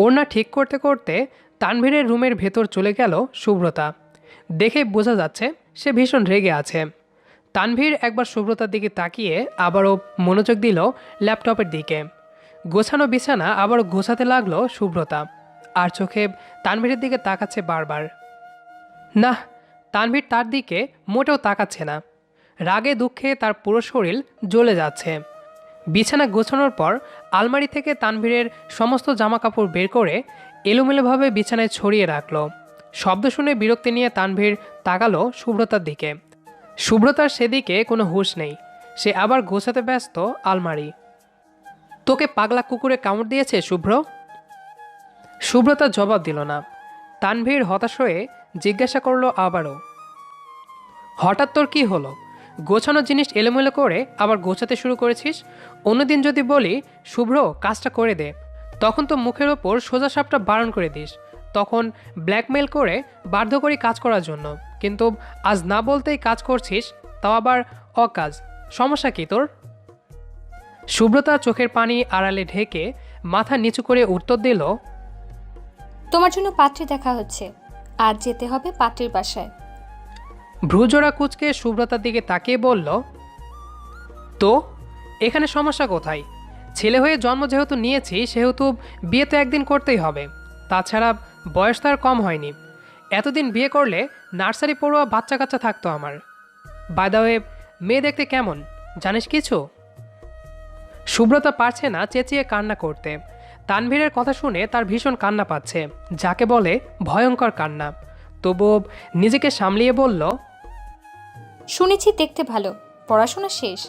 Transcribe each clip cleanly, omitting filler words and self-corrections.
ওড়না ঠিক করতে করতে তানভীরের রুমের ভেতর চলে গেল শুভ্রতা। দেখে বোঝা যাচ্ছে সে ভীষণ রেগে আছে। তানভীর একবার শুভ্রতার দিকে তাকিয়ে আবারও মনোযোগ দিল ল্যাপটপের দিকে। গোছানো বিছানা আবারও গোছাতে লাগলো শুভ্রতা, আর চোখে তানভীরের দিকে তাকাচ্ছে বারবার। না, তানভীর তার দিকে মোটেও তাকাচ্ছে না। রাগে দুঃখে তার পুরো শরীর জ্বলে যাচ্ছে। বিছানা গোছানোর পর আলমারি থেকে তানভীরের সমস্ত জামাকাপড় বের করে এলোমেলোভাবে বিছানায় ছড়িয়ে রাখল। শব্দ শুনে বিরক্তি নিয়ে তানভীর তাকালো শুভ্রতার দিকে। শুভ্রতার সেদিকে কোনো হুঁশ নেই। সে আবার গোছাতে ব্যস্ত আলমারি। তোকে পাগলা কুকুরে কামড় দিয়েছে শুভ্র? শুভ্রতা জবাব দিল না। তানভীর হতাশ হয়ে জিজ্ঞাসা করলো আবারও, হঠাৎ তোর কি হলো? গোছানো জিনিস এলোমেলো করে আবার গোছাতে শুরু করেছিস। অন্যদিন যদি বলি শুভ্র কাজটা করে দে, তখন তো মুখের ওপর সোজা সাপটা বারণ করে দিস, তখন ব্ল্যাকমেল করে বাধ্য করি কাজ করার জন্য। কিন্তু আজ না বলতেই কাজ করছিস, তাও আবার অকাজ। সমস্যা কি তোর? শুভ্রতা চোখের পানি আড়ালে ঢেকে মাথা নিচু করে উত্তর দিল, তোমার জন্য পাত্রী দেখা হচ্ছে, আজ যেতে হবে পাত্রীর বাসায়। ভ্রুজোড়া কুচকে শুভ্রতার দিকে তাকিয়ে বলল, তো এখানে সমস্যা কোথায়? ছেলে হয়ে জন্ম যেহেতু নিয়েছি সেহেতু বিয়ে তো একদিন করতেই হবে। তাছাড়া বয়স তার কম হয়নি। এতদিন বিয়ে করলে নার্সারি পড়ুয়া বাচ্চা কাচ্চা থাকতো আমার। বাই দ্য ওয়ে, মেয়ে দেখতে কেমন জানিস কিছু? শুভ্রতা পারছে না চেঁচিয়ে কান্না করতে। তানভীরের কথা শুনে তার ভীষণ কান্না পাচ্ছে, যাকে বলে ভয়ঙ্কর কান্না। তবুও নিজেকে সামলিয়ে বলল, শুনেছি দেখতে ভালো, পড়াশোনা শেষ,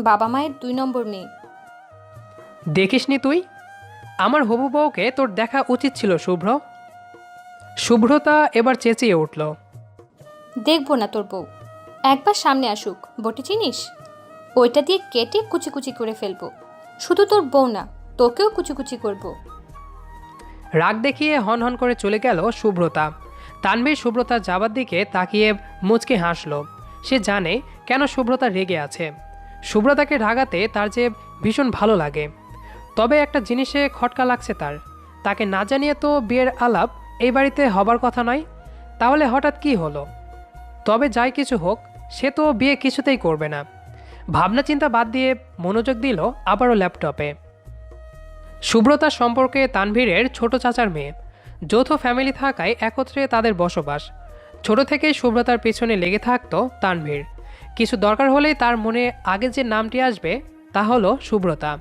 বাবা মায়ের 2 নম্বর মেয়ে। দেখিসনি তুই? আমার হবু বউকে তোর দেখা উচিত ছিল শুভ্র। শুভ্রতা এবার চেঁচিয়ে উঠল, দেখবো না তোর বউ, একবার সামনে আসুক। বটি চিনিস? ওইটা দিয়ে কেটে কুচি কুচি করে ফেলবো। শুধু তোর বউ না, তোকেও কুচি কুচি করবো। রাগ দেখিয়ে হন হন করে চলে গেল শুভ্রতা। তানভীর শুভ্রতার যাবার দিকে তাকিয়ে মুচকে হাসল। সে জানে কেন শুভ্রতা রেগে আছে। শুভ্রতাকে রাগাতে তার যে ভীষণ ভালো লাগে। তবে একটা জিনিসে খটকা লাগছে তার। তাকে না জানিয়ে তো বিয়ের আলাপ এই বাড়িতে হবার কথা নয়, তাহলে হঠাৎ কি হলো? তবে যাই কিছু হোক, সে তো বিয়ে কিছুতেই করবে না। ভাবনা চিন্তা বাদ দিয়ে মনোযোগ দিল আবারও ল্যাপটপে। শুভ্রতা সম্পর্কে তানভীরের ছোট চাচার মেয়ে। যৌথ ফ্যামিলি থাকায় একত্রে তাদের বসবাস। ছোট থেকেই শুভ্রতার পেছনে লেগে থাকতো তানভীর। কিছু দরকার হলেই তার মনে আগে যে নামটি আসবে তা হলো শুভ্রতা।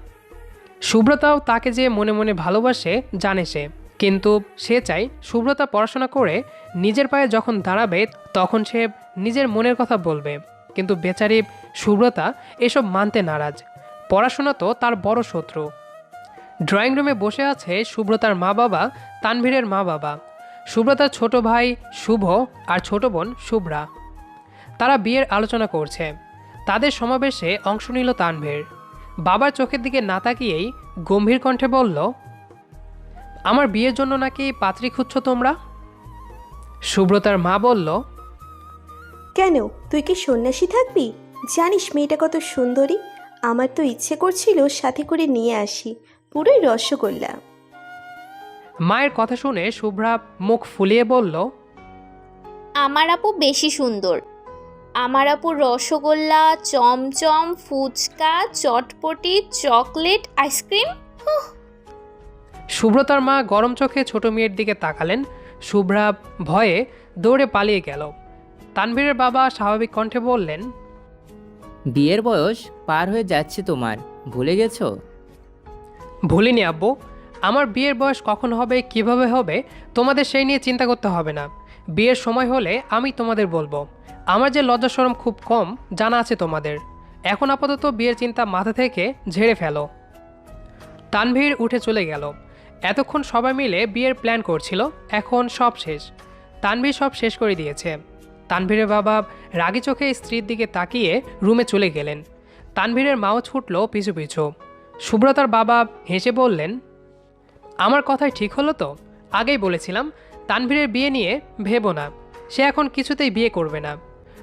শুভ্রতাও তাকে যে মনে মনে ভালোবাসে জানে সে, কিন্তু সে চায় শুভ্রতা পড়াশোনা করে নিজের পায়ে যখন দাঁড়াবে তখন সে নিজের মনের কথা বলবে। কিন্তু বেচারি শুভ্রতা এসব মানতে নারাজ। পড়াশোনা তো তার বড় শত্রু। ড্রয়িং রুমে বসে আছে শুভ্রতার মা বাবা, তানভীরের মা বাবা, শুভ্রতার ছোট ভাই শুভ আর ছোট বোন শুভ্রা। তারা বিয়ের আলোচনা করছে। তাদের সমাবেশে অংশ নিল তানভীর। বাবার চোখের দিকে না তাকিয়েই গম্ভীর কণ্ঠে বলল, আমার বিয়ের জন্য নাকি পাত্রী খুঁজছ তোমরা? শুভ্রতার মা বলল, কেন, তুই কি সন্ন্যাসী থাকবি? জানিস মেয়েটা কত সুন্দরী। আমার তো ইচ্ছে করছিল সাথে করে নিয়ে আসি, পুরোই রসগোল্লা। মায়ের কথা শুনে শুভ্রা মুখ ফুলিয়ে বলল, আমার আপু বেশি সুন্দর। আমার আপু রসগোল্লা, চমচম, ফুচকা, চটপটি, চকলেট, আইসক্রিম। শুভ্রতার মা গরম চোখে ছোট মেয়ের দিকে তাকালেন। শুভ্রা ভয়ে দৌড়ে পালিয়ে গেল। তানভীরের বাবা স্বাভাবিক কণ্ঠে বললেন, বিয়ের বয়স পার হয়ে যাচ্ছে তোমার, ভুলে গেছো? ভুলিনি আব্বু। আমার বিয়ের বয়স কখন হবে, কিভাবে হবে, তোমাদের সেই নিয়ে চিন্তা করতে হবে না। বিয়ের সময় হলে আমি তোমাদের বলবো। আমার যে লজ্জা শরম খুব কম জানা আছে তোমাদের। এখন আপাতত বিয়ের চিন্তা মাথা থেকে ঝেড়ে ফেলো। তানভীর উঠে চলে গেল। এতক্ষণ সবাই মিলে বিয়ের প্ল্যান করছিল, এখন সব শেষ। তানভীর সব শেষ করে দিয়েছে। তানভীরের বাবা রাগী চোখে স্ত্রীর দিকে তাকিয়ে রুমে চলে গেলেন। তানভীরের মাও ছুটল পিছু পিছু। শুভ্রতার বাবা হেসে বললেন, আমার কথাই ঠিক হলো তো? আগেই বলেছিলাম তানভীরের বিয়ে নিয়ে ভেবো না। সে এখন কিছুতেই বিয়ে করবে না।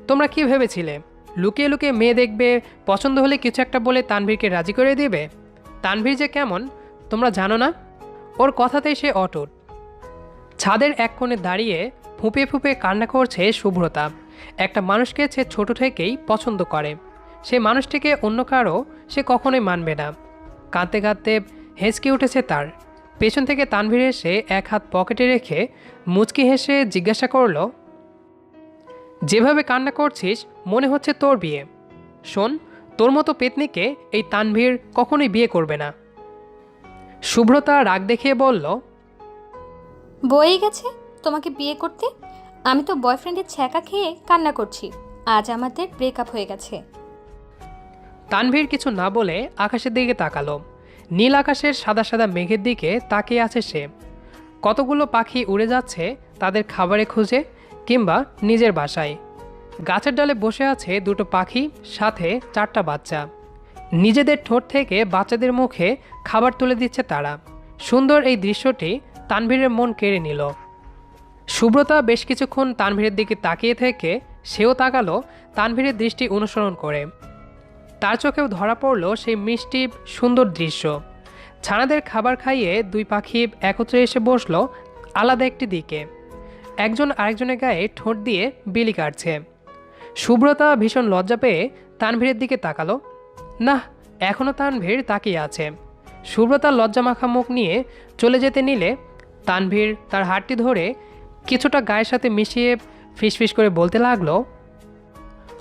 তোমরা কি ভেবেছিলে লুকিয়ে লুকিয়ে মেয়ে দেখবে, পছন্দ হলে কিছু একটা বলে তানভীরকে রাজি করে দেবে? তানভীর যে কেমন তোমরা জানো না। ওর কথাতেই সে অটুট। ছাদের এক কোণে দাঁড়িয়ে ফুঁপে ফুঁপে কান্না করছে শুভ্রতা। একটা মানুষকে সে ছোট থেকেই পছন্দ করে, সে মানুষটিকে অন্য কারো সে কখনোই মানবে না। কাঁদতে কাঁদতে হেঁচকে উঠেছে তার। পেছন থেকে তানভীর এসে এক হাত পকেটে রেখে মুচকি হেসে জিজ্ঞাসা করলো, যেভাবে কান্না করছিস মনে হচ্ছে তোর বিয়ে। শোন, তোর মতো পেতনিকে এই তানভীর কখনোই বিয়ে করবে না। শুভ্রতা রাগ দেখিয়ে বলল, বয়েই গেছে তোমাকে বিয়ে করতে। আমি তো বয়ফ্রেন্ডের ছ্যাঁকা খেয়ে কান্না করছি, আজ আমাদের ব্রেকআপ হয়ে গেছে। তানভীর কিছু না বলে আকাশের দিকে তাকালো। নীল আকাশের সাদা সাদা মেঘের দিকে তাকিয়ে আছে সে। কতগুলো পাখি উড়ে যাচ্ছে তাদের খাবারে খুঁজে কিংবা নিজের বাসায়। গাছের ডালে বসে আছে দুটো পাখি, সাথে 4টা বাচ্চা। নিজেদের ঠোঁট থেকে বাচ্চাদের মুখে খাবার তুলে দিচ্ছে তারা। সুন্দর এই দৃশ্যটি তানভীরের মন কেড়ে নিল। শুভ্রতা বেশ কিছুক্ষণ তানভীরের দিকে তাকিয়ে থেকে সেও তাকালো তানভীরের দৃষ্টি অনুসরণ করে। তার চোখেও ধরা পড়ল সেই মিষ্টি সুন্দর দৃশ্য। ছানাদের খাবার খাইয়ে দুই পাখি একত্রে এসে বসলো আলাদা একটি দিকে। একজন আরেকজনের গায়ে ঠোঁট দিয়ে বিলি কাটছে। শুভ্রতা ভীষণ লজ্জা পেয়ে তানভীরের দিকে তাকালো। না, এখনও তানভীর তাকিয়ে আছে। শুভ্রতার লজ্জামাখা মুখ নিয়ে চলে যেতে নিলে তানভীর তার হাতটি ধরে কিছুটা গায়ের সাথে মিশিয়ে ফিসফিস করে বলতে লাগলো,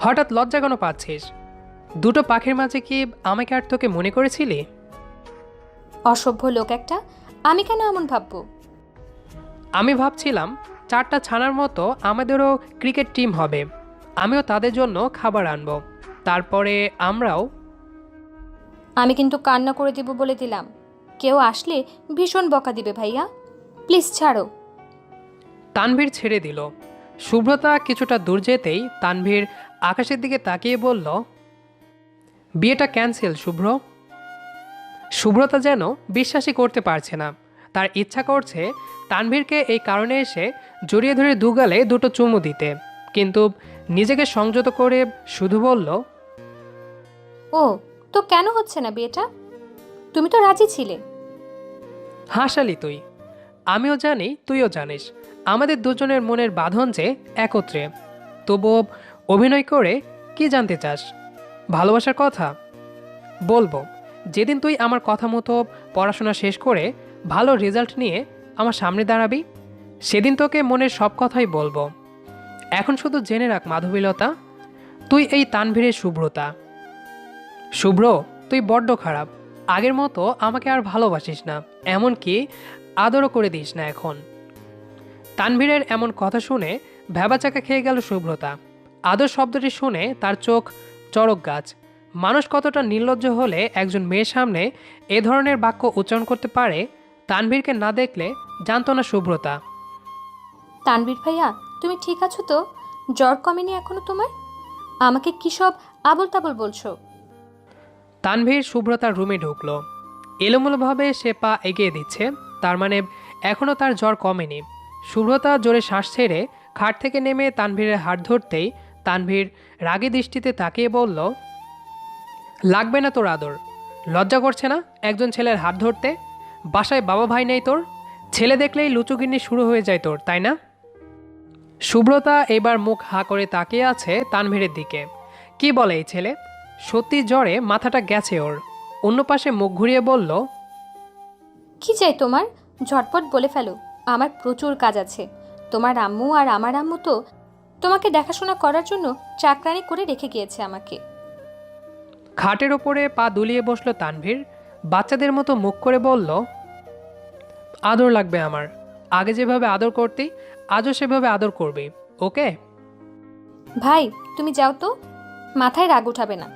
হঠাৎ লজ্জা কেন পাচ্ছিস? দুটো পাখির মাঝে কি আমাকে আর তোকে মনে করেছিলি? অসভ্য লোক একটা, আমি কেন এমন ভাববো? আমি ভাবছিলাম 4টা ছানার মতো আমাদেরও ক্রিকেট টিম হবে, আমিও তাদের জন্য খাবার আনবো, তারপরে আমরাও। আমি কিন্তু কান্না করে দিব বলে দিলাম। কেউ আসলে ভীষণ বকা দিবে ভাইয়া, প্লিজ ছাড়ো। তানভীর ছেড়ে দিল। শুভ্রতা কিছুটা দূর যেতেই তানভীর আকাশের দিকে তাকিয়ে বলল, বিয়েটা ক্যান্সেল শুভ্র। শুভ্রতা যেন বিশ্বাসই করতে পারছে না। তার ইচ্ছা করছে তানভীরকে এই কারণে এসে জড়িয়ে ধরে দুগালে দুটো চুমু দিতে, কিন্তু নিজেকে সংযত করে শুধু বলল, ও তো কেন হচ্ছে না বিয়েটা? তুমি তো রাজি ছিলে। হাসালি তুই। আমিও জানি, তুইও জানিস, আমাদের দুজনের মনের বাঁধন যে একত্রে। তবুও অভিনয় করে কি জানতে চাস? ভালোবাসার কথা বলবো যেদিন তুই আমার কথা মতো পড়াশোনা শেষ করে ভালো রেজাল্ট নিয়ে আমার সামনে দাঁড়াবি, সেদিন তোকে মনের সব কথাই বলবো। এখন শুধু জেনে রাখ মাধবীলতা, তুই এই তানভীরের শুভ্রতা। শুভ্র, তুই বড্ড খারাপ। আগের মতো আমাকে আর ভালোবাসিস না, এমনকি আদরও করে দিস না এখন। তানভীরের এমন কথা শুনে ভ্যাবাচাকা খেয়ে গেল শুভ্রতা। আদর শব্দটি শুনে তার চোখ চড়ক গাছ। মানুষ কতটা নির্লজ্জ হলে একজন মেয়ের সামনে এ ধরনের বাক্য উচ্চারণ করতে পারে, তানভীরকে না দেখলে জানতো না শুভ্রতা। তানবীর ভাইয়া, তুমি ঠিক আছো তো? জ্বর কমেনি এখনো তোমার? আমাকে কি সব আবল তাবল বলছো? তানভীর শুভ্রতার রুমে ঢুকলো। এলোমেলোভাবে সে পা এগিয়ে দিচ্ছে, তার মানে এখনও তার জ্বর কমেনি। শুভ্রতা জোরে শ্বাস ছেড়ে খাট থেকে নেমে তানভীরের হাত ধরতেই তানভীর রাগী দৃষ্টিতে তাকিয়ে বলল, লাগবে না তোর আদর। লজ্জা করছে না একজন ছেলের হাত ধরতে? বাসায় বাবা ভাই নেই তোর? ছেলে দেখলেই লুচুগিন্নি শুরু হয়ে যায় তোর, তাই না? শুভ্রতা এবার মুখ হা করে তাকিয়ে আছে তানভীরের দিকে। কি বলে এই ছেলে? সত্যি জ্বরে মাথাটা গেছে ওর। অন্য পাশে মুখ ঘুরিয়ে বলল, কি চাই তোমার? ঝটপট বলে ফেলো, আমার প্রচুর কাজ আছে। তোমার আম্মু আর আমার আম্মু তো তোমাকে দেখাশোনা করার জন্য চাকরানি করে রেখে গিয়েছে আমাকে। খাটের ওপরে পা দুলিয়ে বসলো তানভীর। বাচ্চাদের মতো মুখ করে বলল, আদর লাগবে আমার। আগে যেভাবে আদর করতি আজও সেভাবে আদর করবি, ওকে? ভাই তুমি যাও তো, মাথায় রাগ উঠাবে না।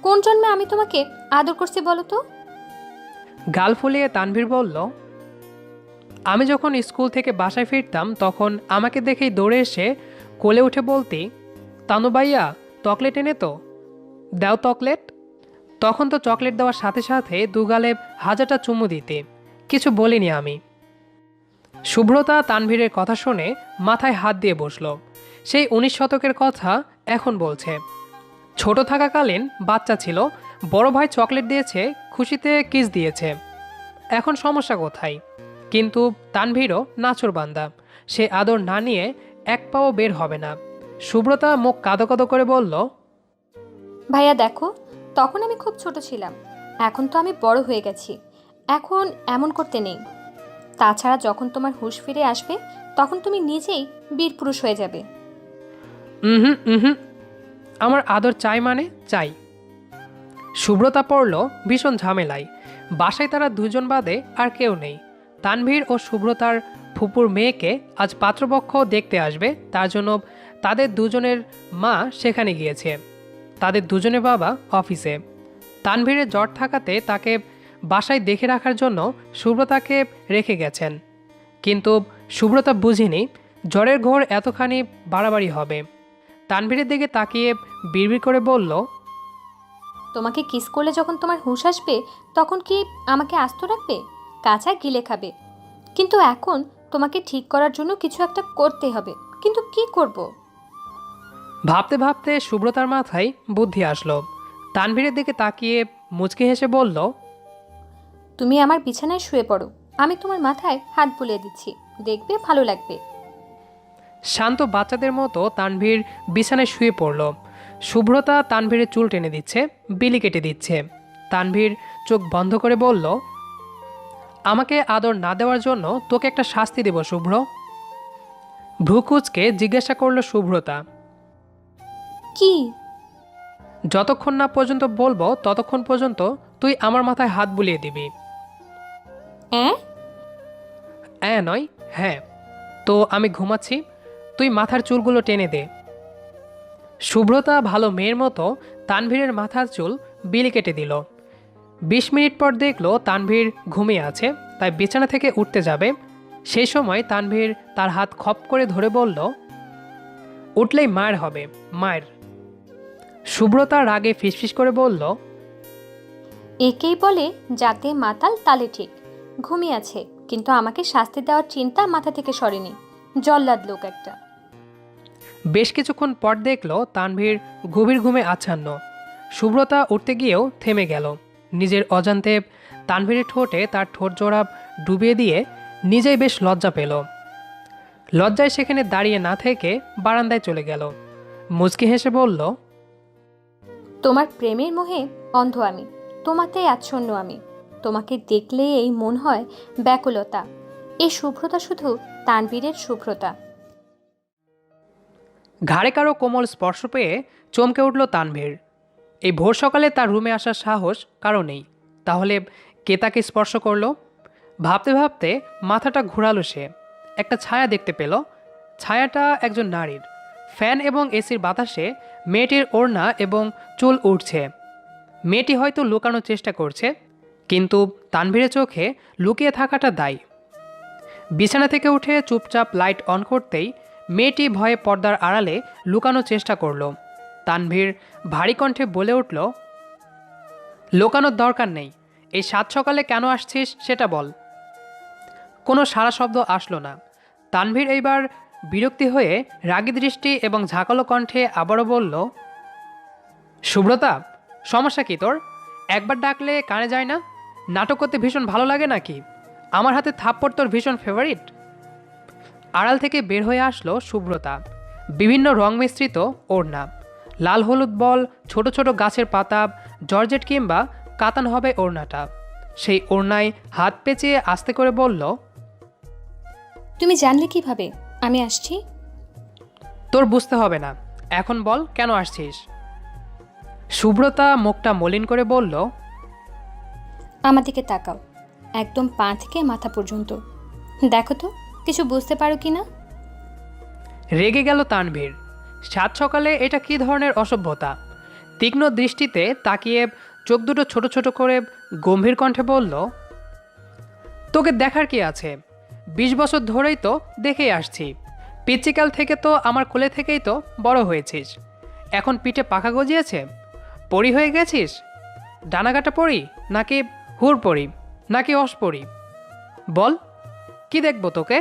কোন জন্মে আমি তোমাকে আদর করছি বলো তো? গাল ফুলিয়ে তানভীর বলল, আমি যখন স্কুল থেকে বাসায় ফিরতাম তখন আমাকে দেখেই দৌড়ে এসে কোলে উঠে বলতি, তানু ভাইয়া চকলেট এনে তো দাও চকলেট। তখন তো চকলেট দেওয়ার সাথে সাথে দুগালে হাজারটা চুমু দিতে, কিছু বলিনি আমি। শুভ্রতা তানভীরের কথা শুনে মাথায় হাত দিয়ে বসল। সেই 19 শতকের কথা এখন বলছে। ছোট থাকাকালীন বাচ্চা ছিল, বড় ভাই চকলেট দিয়েছে, খুশিতে কিস দিয়েছে। এখন সমস্যা কোথায়? কিন্তু তানভীরও নাছোড়বান্দা, সে আদর না নিয়ে এক পাও বের হবে না। সুব্রতা মুখ কাদো কাদো করে বলল, ভাইয়া দেখো, তখন আমি খুব ছোট ছিলাম, এখন তো আমি বড় হয়ে গেছি, এখন এমন করতে নেই। তাছাড়া যখন তোমার হুঁশ ফিরে আসবে তখন তুমি নিজেই বীর পুরুষ হয়ে যাবে। হুম হুম, আমার আদর চাই মানে চাই। সুব্রতা পড়ল ভীষণ ঝামেলায়। বাসায় তারা দুজন বাদে আর কেউ নেই। তানভীর ও সুব্রতার ফুপুর মেয়েকে আজ পাত্রপক্ষ দেখতে আসবে, তার জন্য তাদের দুজনের মা সেখানে গিয়েছে। তাদের দুজনের বাবা অফিসে। তানভীরের জ্বর থাকাতে তাকে বাসায় দেখে রাখার জন্য সুব্রতাকে রেখে গেছেন। কিন্তু সুব্রতা বুঝিনি জ্বরের ঘোর এতখানি বাড়াবাড়ি হবে। তানভীরের দিকে তাকিয়ে বিড়বিড় করে বলল, তোমাকে কিস করলে যখন তোমার হুঁশ আসবে তখন কি আমাকে আস্ত রাখবে? কাঁচা গিলে খাবে। কিন্তু এখন তোমাকে ঠিক করার জন্য কিছু একটা করতে হবে, কিন্তু কি করব? ভাবতে ভাবতে সুব্রতার মাথায় বুদ্ধি আসলো। তানভীরের দিকে তাকিয়ে মুচকি হেসে বলল, তুমি আমার বিছানায় শুয়ে পড়ো, আমি তোমার মাথায় হাত বুলিয়ে দিচ্ছি, দেখবে ভালো লাগবে। শান্ত বাচ্চাদের মতো তানভীর বিছানায় শুয়ে পড়ল। সুব্রতা তানভীরের চুল টেনে দিচ্ছে, বিলি কেটে দিচ্ছে। তানভীর চোখ বন্ধ করে বলল, আমাকে আদর না দেওয়ার জন্য তোকে একটা শাস্তি দেব শুভ্র। ভ্রুকুচকে জিজ্ঞাসা করল সুব্রতা। কি? যতক্ষণ না পর্যন্ত বলবো ততক্ষণ পর্যন্ত তুই আমার মাথায় হাত বুলিয়ে দিবি। নয়, হ্যাঁ। তো আমি ঘুমাচ্ছি, তুই মাথার চুলগুলো টেনে দে। সুব্রতা ভালো মেয়ের মতো তানভীরের মাথার চুল বিলি কেটে দিল। 20 মিনিট পর দেখলো তানভীর ঘুমিয়ে আছে, তাই বিছানা থেকে উঠতে যাবে। সেই সময় তানভীর তার হাত খপ করে ধরে বলল, উঠলেই মায়ের হবে, মায়ের। সুব্রতা রাগে ফিসফিস করে বলল, একেই বলে যাতে মাতাল তালে ঠিক। ঘুমিয়ে আছে কিন্তু আমাকে শাস্তি দেওয়ার চিন্তা মাথা থেকে সরেনি। জল্লাদ লোক একটা। বেশ কিছুক্ষণ পর দেখল তানভীর গভীর ঘুমে আচ্ছন্ন। সুব্রতা উঠতে গিয়েও থেমে গেল। নিজের অজান্তে তানভীরের ঠোঁটে তার ঠোঁট জোড়া ডুবিয়ে দিয়ে নিজেই বেশ লজ্জা পেল। লজ্জায় সেখানে দাঁড়িয়ে না থেকে বারান্দায় চলে গেল। মুচকি হেসে বলল, তোমার প্রেমের মোহে অন্ধ আমি, তোমাতেই আচ্ছন্ন আমি। তোমাকে দেখলে এই মন হয় ব্যাকুলতা। এই শুভ্রতা শুধু তানবীরের শুভ্রতা। ঘাড়ে কারো কোমল স্পর্শ পেয়ে চমকে উঠল তানভীর। এই ভোর সকালে তার রুমে আসার সাহস কারো নেই, তাহলে কে তাকে স্পর্শ করলো? ভাবতে ভাবতে মাথাটা ঘোরালো সে। একটা ছায়া দেখতে পেল। ছায়াটা একজন নারীর। ফ্যান এবং এসির বাতাসে মেয়েটির ওড়না এবং চুল উঠছে। মেয়েটি হয়তো লুকানোর চেষ্টা করছে, কিন্তু তানভীরের চোখে লুকিয়ে থাকাটা দায়। বিছানা থেকে উঠে চুপচাপ লাইট অন করতেই মেয়েটি ভয়ে পর্দার আড়ালে লুকানোর চেষ্টা করল। তানভীর ভারী কণ্ঠে বলে উঠল, লুকানোর দরকার নেই, এই সাত সকালে কেন আসছিস সেটা বল। কোনো সারা শব্দ আসলো না। তানভীর এইবার বিরক্তি হয়ে রাগী দৃষ্টি এবং ঝাঁকালো কণ্ঠে আবারও বলল, সুব্রতা, সমস্যা কি তোর? একবার ডাকলে কানে যায় না? নাটক করতে ভীষণ ভালো লাগে নাকি? আমার হাতে থাপ্পড় তোর ভীষণ ফেভারিট? আড়াল থেকে বের হয়ে আসলো সুব্রতা। বিভিন্ন রং মিশ্রিত ওড়না, লাল হলুদ বল, ছোট ছোট গাছের পাতা, জর্জেট কিংবা কাতান হবে ওড়নাটা। সেই ওড়নায় হাত পেঁচিয়ে আস্তে করে বলল, তুমি জানলে কিভাবে আমি আসছি? তোর বুঝতে হবে না, এখন বল কেন আসছিস? সুব্রতা মুখটা মলিন করে বলল, আমার দিকে তাকাও, একদম পা থেকে মাথা পর্যন্ত। দেখো তো কিছু বুঝতে পারো কি না? রেগে গেল তানভীর। সাত সকালে এটা কী ধরনের অসভ্যতা? তীক্ষ্ণ দৃষ্টিতে তাকিয়ে চোখ দুটো ছোট ছোট করে গম্ভীর কণ্ঠে বলল, তোকে দেখার কি আছে? 20 বছর ধরেই তো দেখেই আসছি। পিচ্চিকাল থেকে তো আমার কোলে থেকেই তো বড় হয়েছিস। এখন পিঠে পাখা গজিয়েছে? পরি হয়ে গেছিস? ডানাকাটা পরি নাকি হুর পরি নাকি অসপরি? বল, কি দেখবো তোকে?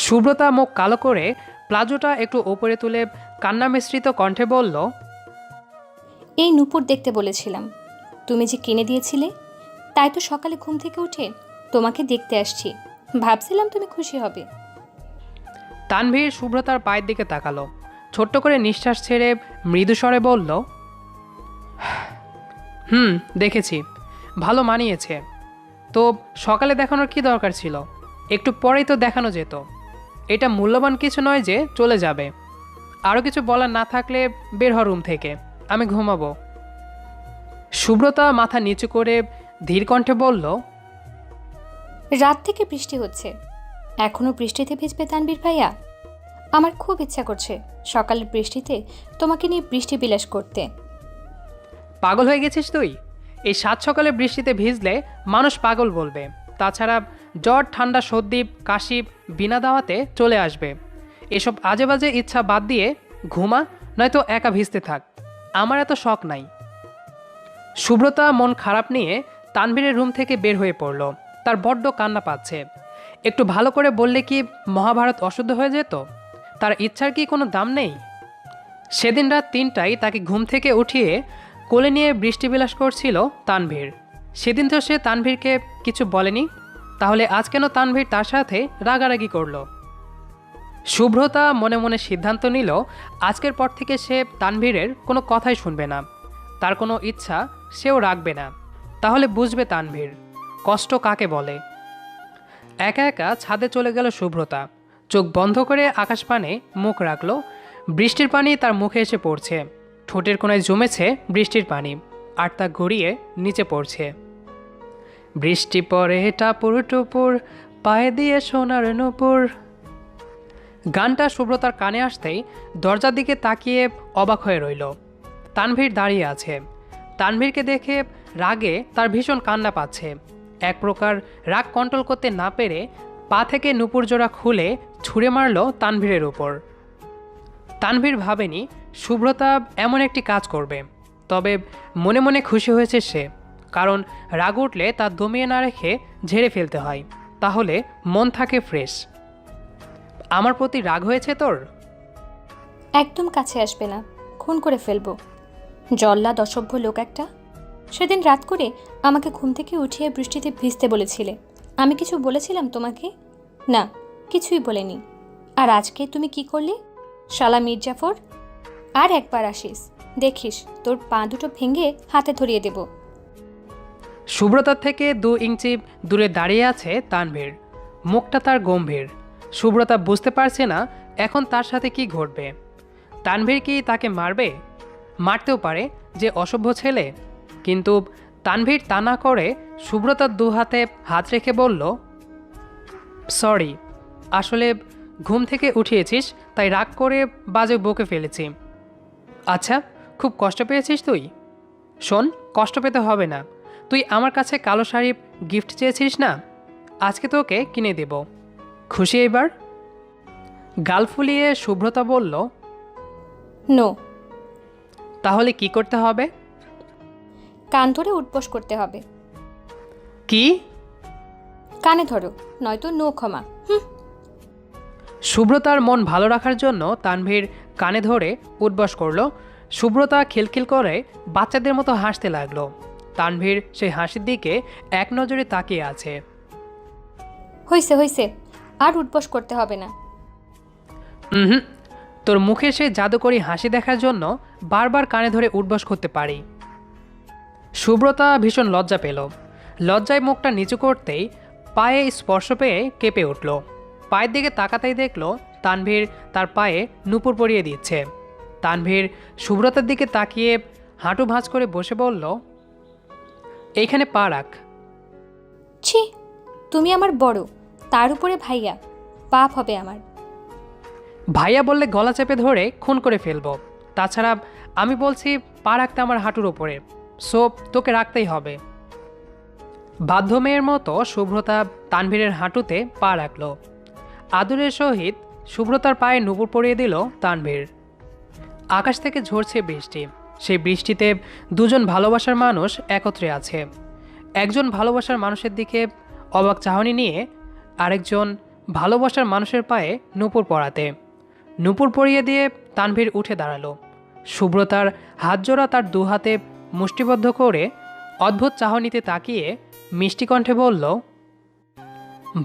সুব্রতা মুখ কালো করে প্লাজোটা একটু ওপরে তুলে কান্না মিশ্রিত কণ্ঠে বলল, এই নূপুর দেখতে বলেছিলাম, তুমি যে কিনে দিয়েছিলে, তাই তো সকালে ঘুম থেকে উঠে তোমাকে দেখতে আসছি। ভাবছিলাম তুমি খুশি হবে। তানভীর শুভ্রতার পায়ের দিকে তাকালো, ছোট্ট করে নিঃশ্বাস ছেড়ে মৃদু স্বরে বলল, দেখেছি, ভালো মানিয়েছে। তো সকালে দেখানোর কি দরকার ছিল? একটু পরেই তো দেখানো যেত। এটা মূল্যবান কিছু নয় যে চলে যাবে। আরও কিছু বলার না থাকলে বের হ রুম থেকে, আমি ঘুমাবো। শুভ্রতা মাথা নিচু করে ধীর কণ্ঠে বলল, রাত থেকে বৃষ্টি হচ্ছে, এখনো বৃষ্টিতে ভিজবে তানবীর ভাইয়া? আমার খুব ইচ্ছা করছে সকালের বৃষ্টিতে তোমাকে নিয়ে বৃষ্টি বিলাস করতে। পাগল হয়ে গেছিস তুই? এই সাত সকালে বৃষ্টিতে ভিজলে মানুষ পাগল বলবে। তাছাড়া জ্বর, ঠান্ডা, সর্দি, কাশি বিনা দাওয়াতে চলে আসবে। এসব আজে বাজে ইচ্ছা বাদ দিয়ে ঘুমা, নয়তো একা ভিজতে থাক। আমার এত শখ নাই। শুভ্রতা মন খারাপ নিয়ে তানভীরের রুম থেকে বের হয়ে পড়ল। তার বড্ড কান্না পাচ্ছে। একটু ভালো করে বললে কি মহাভারত অশুদ্ধ হয়ে যেত? তার ইচ্ছার কি কোনো দাম নেই? সেদিন রাত 3টায় তাকে ঘুম থেকে উঠিয়ে কোলে নিয়ে বৃষ্টিবিলাস করছিল তানভীর। সেদিন তো সে তানভীরকে কিছু বলেনি, তাহলে আজ কেন তানভীর তার সাথে রাগারাগি করলো? শুভ্রতা মনে মনে সিদ্ধান্ত নিল আজকের পর থেকে সে তানভীরের কোনো কথাই শুনবে না। তার কোনো ইচ্ছা সেও রাখবে না। তাহলে বুঝবে তানভীর কষ্ট কাকে বলে। একা একা ছাদে চলে গেল শুভ্রতা। চোখ বন্ধ করে আকাশপানে মুখ রাখল। বৃষ্টির পানি তার মুখে এসে পড়ছে। ঠোঁটের কোণায় জমেছে বৃষ্টির পানি, আর তা গড়িয়ে নিচে পড়ছে। বৃষ্টি পড়ে টাপুর টুপুর, পায়ে দিয়ে সোনার নূপুর। গানটা শুভ্রতার কানে আসতেই দরজার দিকে তাকিয়ে অবাক হয়ে রইল। তানভীর দাঁড়িয়ে আছে। তানভীরকে দেখে রাগে তার ভীষণ কান্না পাচ্ছে। এক প্রকার রাগ কন্ট্রোল করতে না পেরে পা থেকে নূপুর জোড়া খুলে ছুঁড়ে মারল তানভীরের উপর। তানভীর ভাবেনি শুভ্রতা এমন একটি কাজ করবে, তবে মনে মনে খুশি হয়েছে সে। কারণ রাগ উঠলে তা দমিয়ে না রেখে ঝেড়ে ফেলতে হয়, তাহলে মন থাকে ফ্রেশ। আমার প্রতি রাগ হয়েছে তোর? একদম কাছে আসবে না, খুন করে ফেলবো। জল্লাদ অসভ্য লোক একটা। সেদিন রাত করে আমাকে ঘুম থেকে উঠিয়ে বৃষ্টিতে ভিজতে বলেছিলে। আমি কিছু বলেছিলাম তোমাকে? না, কিছুই বলিনি। আর আজকে তুমি কি করলে? শালা মির্জাফর, আর একবার আসিস দেখিস তোর পা দুটো ভেঙে হাতে ধরিয়ে দেব। শুভ্রতার থেকে 2 ইঞ্চি দূরে দাঁড়িয়ে আছে তানভীর। মুখটা তার গম্ভীর। শুভ্রতা বুঝতে পারছে না এখন তার সাথে কি ঘটবে। তানভীর কি তাকে মারবে? মারতেও পারে, যে অসভ্য ছেলে। কিন্তু তানভীর তা না করে শুভ্রতার 2 হাতে হাত রেখে বলল, সরি, আসলে ঘুম থেকে উঠিয়েছিস তাই রাগ করে বাজে বকে ফেলেছি। আচ্ছা, খুব কষ্ট পেয়েছিস তুই? শোন, কষ্ট পেতে হবে না। তুই আমার কাছে কালো শাড়ি গিফট চেয়েছিস না? আজকে তোকে কিনে দেব। খুশি এবার? গাল ফুলিয়ে শুভ্রতা বলল, নো। তাহলে কি করতে হবে? কান ধরে উঠবোস করতে হবে। কি? কানে ধরো, নয়তো নো ক্ষমা। শুভ্রতার মন ভালো রাখার জন্য তানভীর কানে ধরে উঠবস করল। শুভ্রতা খিলখিল করে বাচ্চাদের মতো হাসতে লাগলো। তানভীর সেই হাসির দিকে এক নজরে তাকিয়ে আছে। হইছে হইছে, আর উঠবোস করতে হবে না। হুম, তোর মুখে সেই জাদুকরি হাসি দেখার জন্য বারবার কানে ধরে উঠবস করতে পারি। শুভ্রতা ভীষণ লজ্জা পেল। লজ্জায় মুখটা নিচু করতেই পায়ে স্পর্শ পেয়ে কেঁপে উঠল। পায়ের দিকে তাকাতেই দেখল তানভীর তার পায়ে নূপুর পরিয়ে দিচ্ছে। তানভীর শুভ্রতার দিকে তাকিয়ে হাঁটু ভাঁজ করে বসে বলল, এইখানে পা রাখ। ছি, তুমি আমার বড়, তার উপরে ভাইয়া, পাপ হবে আমার। ভাইয়া বললে গলা চেপে ধরে খুন করে ফেলবো। তাছাড়া আমি বলছি পা রাখতে আমার হাঁটুর ওপরে, সো তোকে রাখতেই হবে। বাধ্য মেয়ের মতো শুভ্রতা তানভীরের হাঁটুতে পা রাখল। আদরের সহিত শুভ্রতার পায়ে নূপুর পরিয়ে দিল তানভীর। আকাশ থেকে ঝরছে বৃষ্টি। সেই বৃষ্টিতে দুজন ভালোবাসার মানুষ একত্রে আছে। একজন ভালোবাসার মানুষের দিকে অবাক চাহনি নিয়ে আরেকজন ভালোবাসার মানুষের পায়ে নূপুর পরাতে। নূপুর পরিয়ে দিয়ে তানভীর উঠে দাঁড়ালো। শুভ্রতার হাত জোড়া তার 2 হাতে মুষ্টিবদ্ধ করে অদ্ভুত চাহনিতে তাকিয়ে মিষ্টি কণ্ঠে বলল,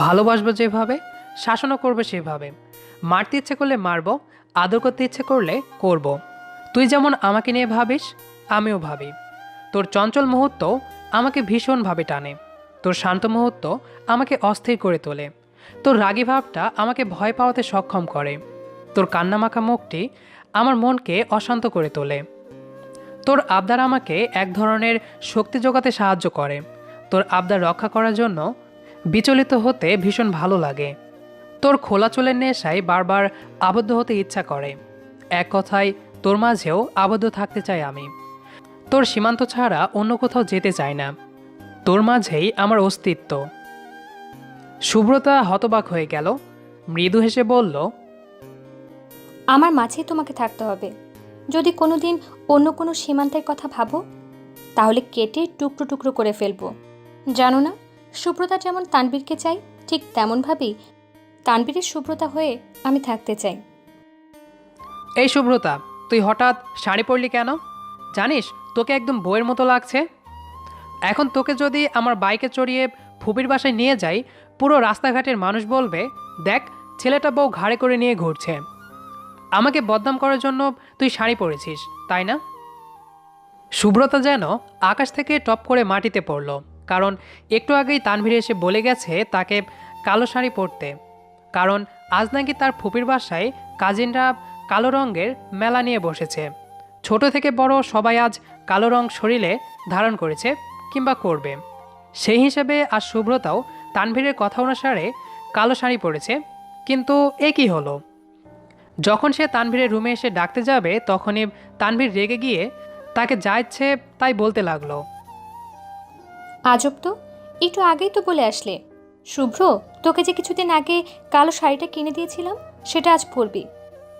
ভালোবাসবো যেভাবে, শাসনও করবে সেভাবে। মারতে ইচ্ছে করলে মারবো, আদর করতে ইচ্ছে করলে করব। তুই যেমন আমাকে নিয়ে ভাবিস, আমিও ভাবি। তোর চঞ্চল মুহূর্ত আমাকে ভীষণভাবে টানে, তোর শান্ত মুহূর্ত আমাকে অস্থির করে তোলে, তোর রাগী ভাবটা আমাকে ভয় পাওয়াতে সক্ষম করে, তোর কান্নামাখা মুখটি আমার মনকে অশান্ত করে তোলে। তোর আবদার আমাকে এক ধরনের শক্তি যোগাতে সাহায্য করে, তোর আবদার রক্ষা করার জন্য বিচলিত হতে ভীষণ ভালো লাগে। তোর খোলা চুলের নেশায় বারবার আবদ্ধ হতে ইচ্ছা করে। এক কথায় তোর মাঝেও আবদ্ধ থাকতে চাই আমি। তোর সীমান্ত ছাড়া অন্য কোথাও যেতে চাই না। তোর মাঝেই আমার অস্তিত্ব। সুব্রতা হতবাক হয়ে গেল, মৃদু হেসে বলল, আমার মাঝেই তোমাকে থাকতে হবে। যদি কোনোদিন অন্য কোনো সীমান্তের কথা ভাবো, তাহলে কেটে টুকরো টুকরো করে ফেলবো। জানো না, সুব্রতা যেমন তানবীরকে চাই, ঠিক তেমনভাবেই তানবীরের সুব্রতা হয়ে আমি থাকতে চাই। এই সুব্রতা, তুই হঠাৎ শাড়ি পরলি কেন? জানিস তোকে একদম বইয়ের মতো লাগছে। এখন তোকে যদি আমার বাইকে চড়িয়ে ফুপির বাসায় নিয়ে যাই, পুরো রাস্তাঘাটের মানুষ বলবে, দেখ ছেলেটা বউ ঘাড়ে করে নিয়ে ঘুরছে। আমাকে বদনাম করার জন্য তুই শাড়ি পরেছিস, তাই না? সুব্রতা যেন আকাশ থেকে টপ করে মাটিতে পড়ল, কারণ একটু আগেই তানভীর এসে বলে গেছে তাকে কালো শাড়ি পরতে, কারণ আজ নাকি তার ফুপির বাসায় কাজিনরা কালো রঙের মেলা নিয়ে বসেছে। ছোট থেকে বড় সবাই আজ কালো রং শরীরে ধারণ করেছে কিংবা করবে। সেই হিসেবে আজ সুব্রতাও তানভীরের কথা অনুসারে কালো শাড়ি পরেছে। কিন্তু এ কী হলো? যখন সে তানভীরের রুমে এসে ডাকতে যাবে, তখনই তানভীর রেগে গিয়ে তাকে যা ইচ্ছে তাই বলতে লাগলো। আজব তো, একটু আগেই তো বলে আসলে শুভ্র, তোকে যে কিছুদিন আগে কালো শাড়িটা কিনে দিয়েছিলাম সেটা আজ পরবি।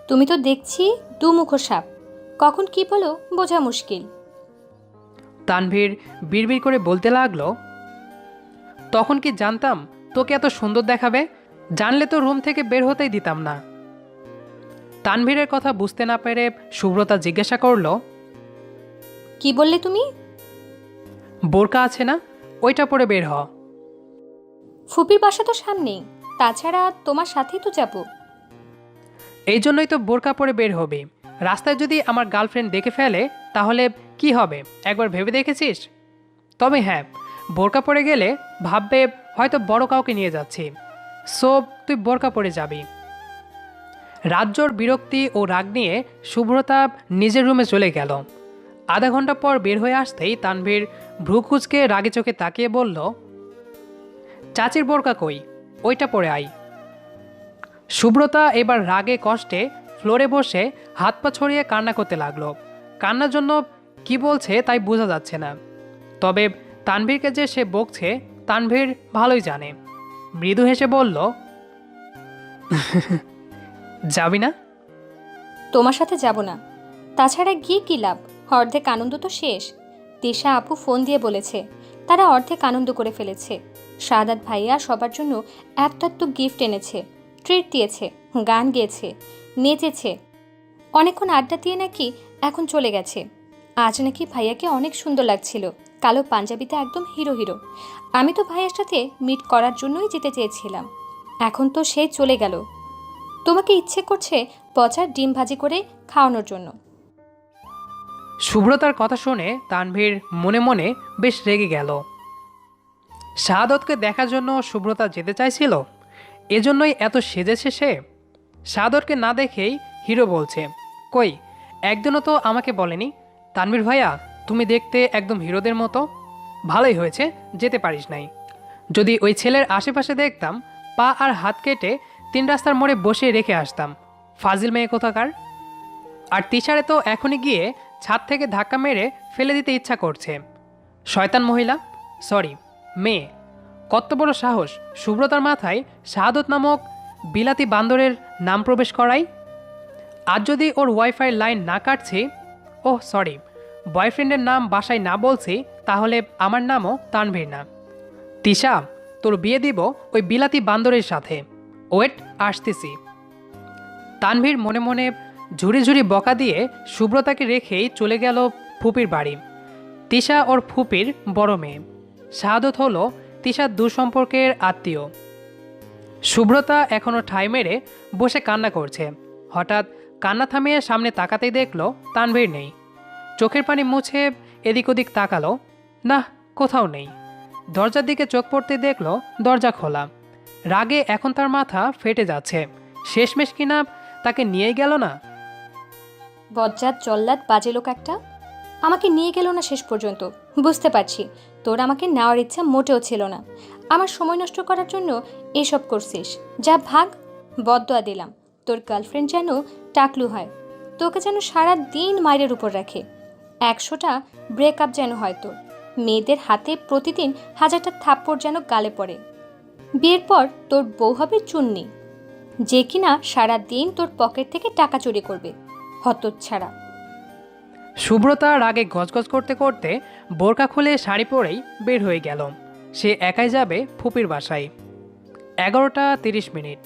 তুমি তো দেখছি দুমুখো সাপ, কখন কি বলো বোঝা মুশকিল। তানভীর বিড়বিড় করে বলতে লাগলো, তখন কি জানতাম তোকে এত সুন্দর দেখাবে? জানলে তো রুম থেকে বের হতেই দিতাম না। তানভীরের কথা বুঝতে না পেরে সুব্রতা জিজ্ঞাসা করলো, কি বললে তুমি? বোরকা আছে না, ওইটা পরে বের হ। ফুপির বাসা তো সামনেই, তাছাড়া তোমার সাথেই তো যাব। এই জন্যই তো বোরকা পরে বের হবি। রাস্তায় যদি আমার গার্লফ্রেন্ড দেখে ফেলে তাহলে কি হবে একবার ভেবে দেখেছিস? তবে হ্যাঁ, বোরকা পরে গেলে ভাববে হয়তো বড় কাউকে নিয়ে যাচ্ছি, সো তুই বোরকা পরে যাবি। রাজ্যর বিরক্তি ও রাগ নিয়ে শুভ্রতা নিজের রুমে চলে গেল। আধা ঘন্টা পর বের হয়ে আসতেই তানভীর ভ্রু কুঁচকে রাগে চোখে তাকিয়ে বলল, চাচির বোরকা কই, ওইটা পরে আই। সুব্রতা এবার রাগে কষ্টে ফ্লোরে বসে হাত পা ছড়িয়ে কান্না করতে লাগলো। কান্নার জন্য কি বলছে তাই বোঝা যাচ্ছে না, তবে তানভীরকে যে সে বকছে তানভীর ভালোই জানে। মৃদু হেসে বলল, যাবি না? তোমার সাথে যাব না, তাছাড়া গিয়ে কি লাভ, অর্ধেক আনন্দ তো শেষ। তিশা আপু ফোন দিয়ে বলেছে তারা অর্ধেক আনন্দ করে ফেলেছে। সাদাত ভাইয়া সবার জন্য এত এত গিফট এনেছে, ট্রিট দিয়েছে, গান গেয়েছে, নেচেছে, অনেকক্ষণ আড্ডা দিয়ে নাকি এখন চলে গেছে। আজ নাকি ভাইয়াকে অনেক সুন্দর লাগছিল, কালো পাঞ্জাবিতে একদম হিরো হিরো। আমি তো ভাইয়ার সাথে মিট করার জন্যই যেতে চেয়েছিলাম, এখন তো সে চলে গেল। তোমাকে ইচ্ছে করছে পচা ডিম ভাজি করে খাওয়ানোর জন্য। সুব্রতার কথা শুনে তানভীর মনে মনে বেশ রেগে গেল। শাহাদতকে দেখার জন্য সুব্রতা যেতে চাইছিল, এজন্যই এত সেজেছে সে। শাহাদতকে না দেখেই হিরো বলছে, কই একদিনও তো আমাকে বলেনি, তানভীর ভাইয়া তুমি দেখতে একদম হিরোদের মতো। ভালোই হয়েছে যেতে পারিস নাই। যদি ওই ছেলের আশেপাশে দেখতাম, পা আর হাত কেটে 3 রাস্তার মোড়ে বসিয়ে রেখে আসতাম। ফাজিল মেয়ে কোথাকার। আর তিশারে তো এখনই গিয়ে ছাদ থেকে ধাক্কা মেরে ফেলে দিতে ইচ্ছা করছে। শয়তান মহিলা, সরি মেয়ে, কত বড় সাহস সুব্রতার মাথায় শাহাদত নামক বিলাতি বান্দরের নাম প্রবেশ করাই। আর যদি ওর ওয়াইফাই লাইন না কাটছি, ওহ সরি, বয়ফ্রেন্ডের নাম বাসায় না বলছি, তাহলে আমার নামও তানভীর না। তিশা, তোর বিয়ে দিব ওই বিলাতি বান্দরের সাথে, ওয়েট আসতেছি। তানভীর মনে মনে ঝুড়ি ঝুড়ি বকা দিয়ে সুব্রতাকে রেখেই চলে গেল ফুপির বাড়ি। তিশা ওর ফুপির বড় মেয়ে, শাহাদত হলো তিশার দূর সম্পর্কের আত্মীয়। শুভ্রতা এখনও ঠাঁই মেরে বসে কান্না করছে। হঠাৎ কান্না থামিয়ে সামনে তাকাতেই দেখলো তানভীর নেই। চোখের পানি মুছে এদিক ওদিক তাকালো, না কোথাও নেই। দরজার দিকে চোখ পড়তে দেখলো দরজা খোলা। রাগে এখন তার মাথা ফেটে যাচ্ছে, শেষমেশ কিনা তাকে নিয়ে গেল না। বজ্জাত জল্লাদ বাজে লোক একটা, আমাকে নিয়ে গেল না শেষ পর্যন্ত। বুঝতে পারছি তোর আমাকে নেওয়ার ইচ্ছা মোটেও ছিল না, আমার সময় নষ্ট করার জন্য এসব করছিস। যা ভাগ, বদদোয়া দিলাম তোর গার্লফ্রেন্ড যেন টাকলু হয়, তোকে যেন সারা দিন মায়ের উপর রাখে। 100টা ব্রেকআপ যেন হয় তোর, মেয়েদের হাতে প্রতিদিন 1000টা থাপ্পড় যেন গালে পড়ে। বিয়ের পর তোর বউ হবে চুন্নি, যে কিনা সারা দিন তোর পকেট থেকে টাকা চুরি করবে, হতচ্ছাড়া। শুভ্রতা রাগে গজগজ করতে করতে বোরকা খুলে শাড়ি পরেই বের হয়ে গেল। সে একাই যাবে ফুপির বাসায়। 11:30।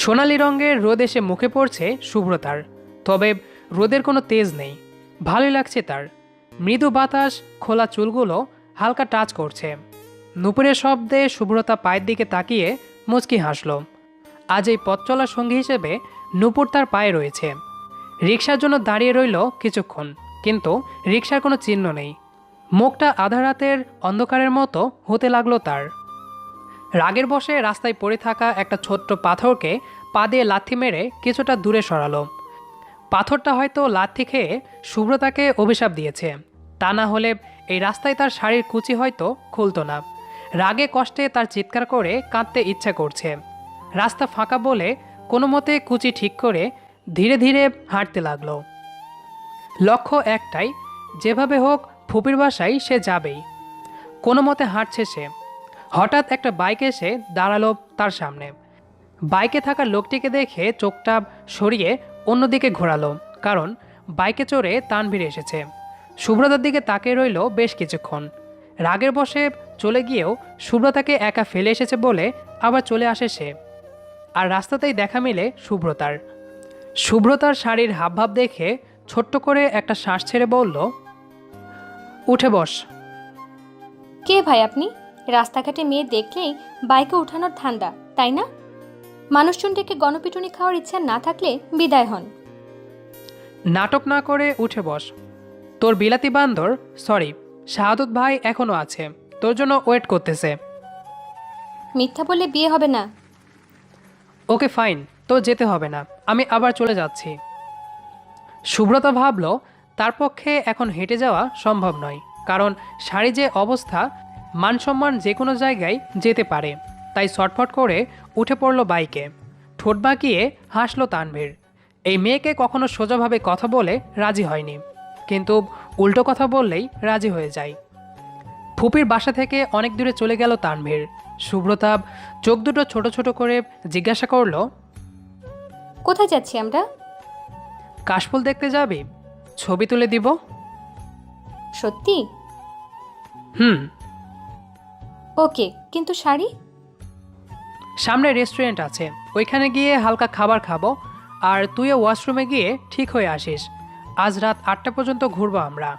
সোনালি রঙের রোদ এসে মুখে পড়ছে শুভ্রতার, তবে রোদের কোনো তেজ নেই। ভালোই লাগছে তার। মৃদু বাতাস খোলা চুলগুলো হালকা টাচ করছে। নুপুরের শব্দে শুভ্রতা পায়ের দিকে তাকিয়ে মুচকি হাসল। আজ এই পথ চলার সঙ্গী হিসেবে নুপুর তার পায়ে রয়েছে। রিকশার জন্য দাঁড়িয়ে রইল কিছুক্ষণ, কিন্তু রিকশার কোনো চিহ্ন নেই। মুখটা আধা রাতের অন্ধকারের মতো হতে লাগলো তার। রাগের বশে রাস্তায় পড়ে থাকা একটা ছোট্ট পাথরকে পা দিয়ে লাথি মেরে কিছুটা দূরে সরালো। পাথরটা হয়তো লাথি খেয়ে শুভ্রতাকে অভিশাপ দিয়েছে, তা না হলে এই রাস্তায় তার শাড়ির কুচি হয়তো খুলতো না। রাগে কষ্টে তার চিৎকার করে কাঁদতে ইচ্ছা করছে। রাস্তা ফাঁকা বলে কোনো মতে কুচি ঠিক করে ধীরে ধীরে হাঁটতে লাগলো। লক্ষ্য একটাই, যেভাবে হোক ফুপির বাসায় সে যাবেই। কোনো মতে হাঁটছে সে। হঠাৎ একটা বাইক এসে দাঁড়ালো তার সামনে। বাইকে থাকা লোকটিকে দেখে চোখটা সরিয়ে অন্যদিকে ঘোরালো, কারণ বাইকে চড়ে তানভীর এসেছে। শুভ্রতার দিকে তাকিয়ে রইল বেশ কিছুক্ষণ। রাগের বশে চলে গিয়েও শুভ্রতাকে একা ফেলে এসেছে বলে আবার চলে আসে সে। আর রাস্তাতেই দেখা মিলে শুভ্রতার শাড়ির হাবভাব দেখে ছোট্ট করে একটা শ্বাস ছেড়ে বলল, উঠে বস। কে ভাই আপনি? রাস্তাঘাটে মেয়ে দেখলেই বাইকে উঠানোর ধান্দা, তাই না? মানুষজনটাকে গণপিটুনি খাওয়ার ইচ্ছা না থাকলে বিদায় হন। নাটক না করে উঠে বস। তোর বিলাতি বান্দর, সরি শাহাদত ভাই এখনো আছে, তোর জন্য ওয়েট করতেছে। মিথ্যা বললে বিয়ে হবে না। ওকে ফাইন, তো যেতে হবে না, আমি আবার চলে যাচ্ছি। শুভ্রতা ভাবল তার পক্ষে এখন হেঁটে যাওয়া সম্ভব নয়, কারণ শাড়ি যে অবস্থা, মানসম্মান যে কোনো জায়গায় যেতে পারে। তাই ছটফট করে উঠে পড়ল বাইকে। ঠোঁট বাঁকিয়ে হাসল তানভীর। এই মেয়েকে কখনো সোজাভাবে কথা বলে রাজি হয়নি, কিন্তু উল্টো কথা বললেই রাজি হয়ে যায়। ফুপির বাসা থেকে অনেক দূরে চলে গেল তানভীর। শুভ্রতা চোখ দুটো ছোট ছোট করে জিজ্ঞাসা করল, কোথায় যাচ্ছি আমরা? কাশফুল দেখতে যাবি? ছবি তুলে দিব। সত্যি? হুম। ওকে, কিন্তু শাড়ি? সামনে রেস্টুরেন্ট আছে, ওইখানে গিয়ে হালকা খাবার খাবো, আর তুইও ওয়াশরুমে গিয়ে ঠিক হয়ে আসিস। আজ রাত 8টা পর্যন্ত ঘুরবো আমরা।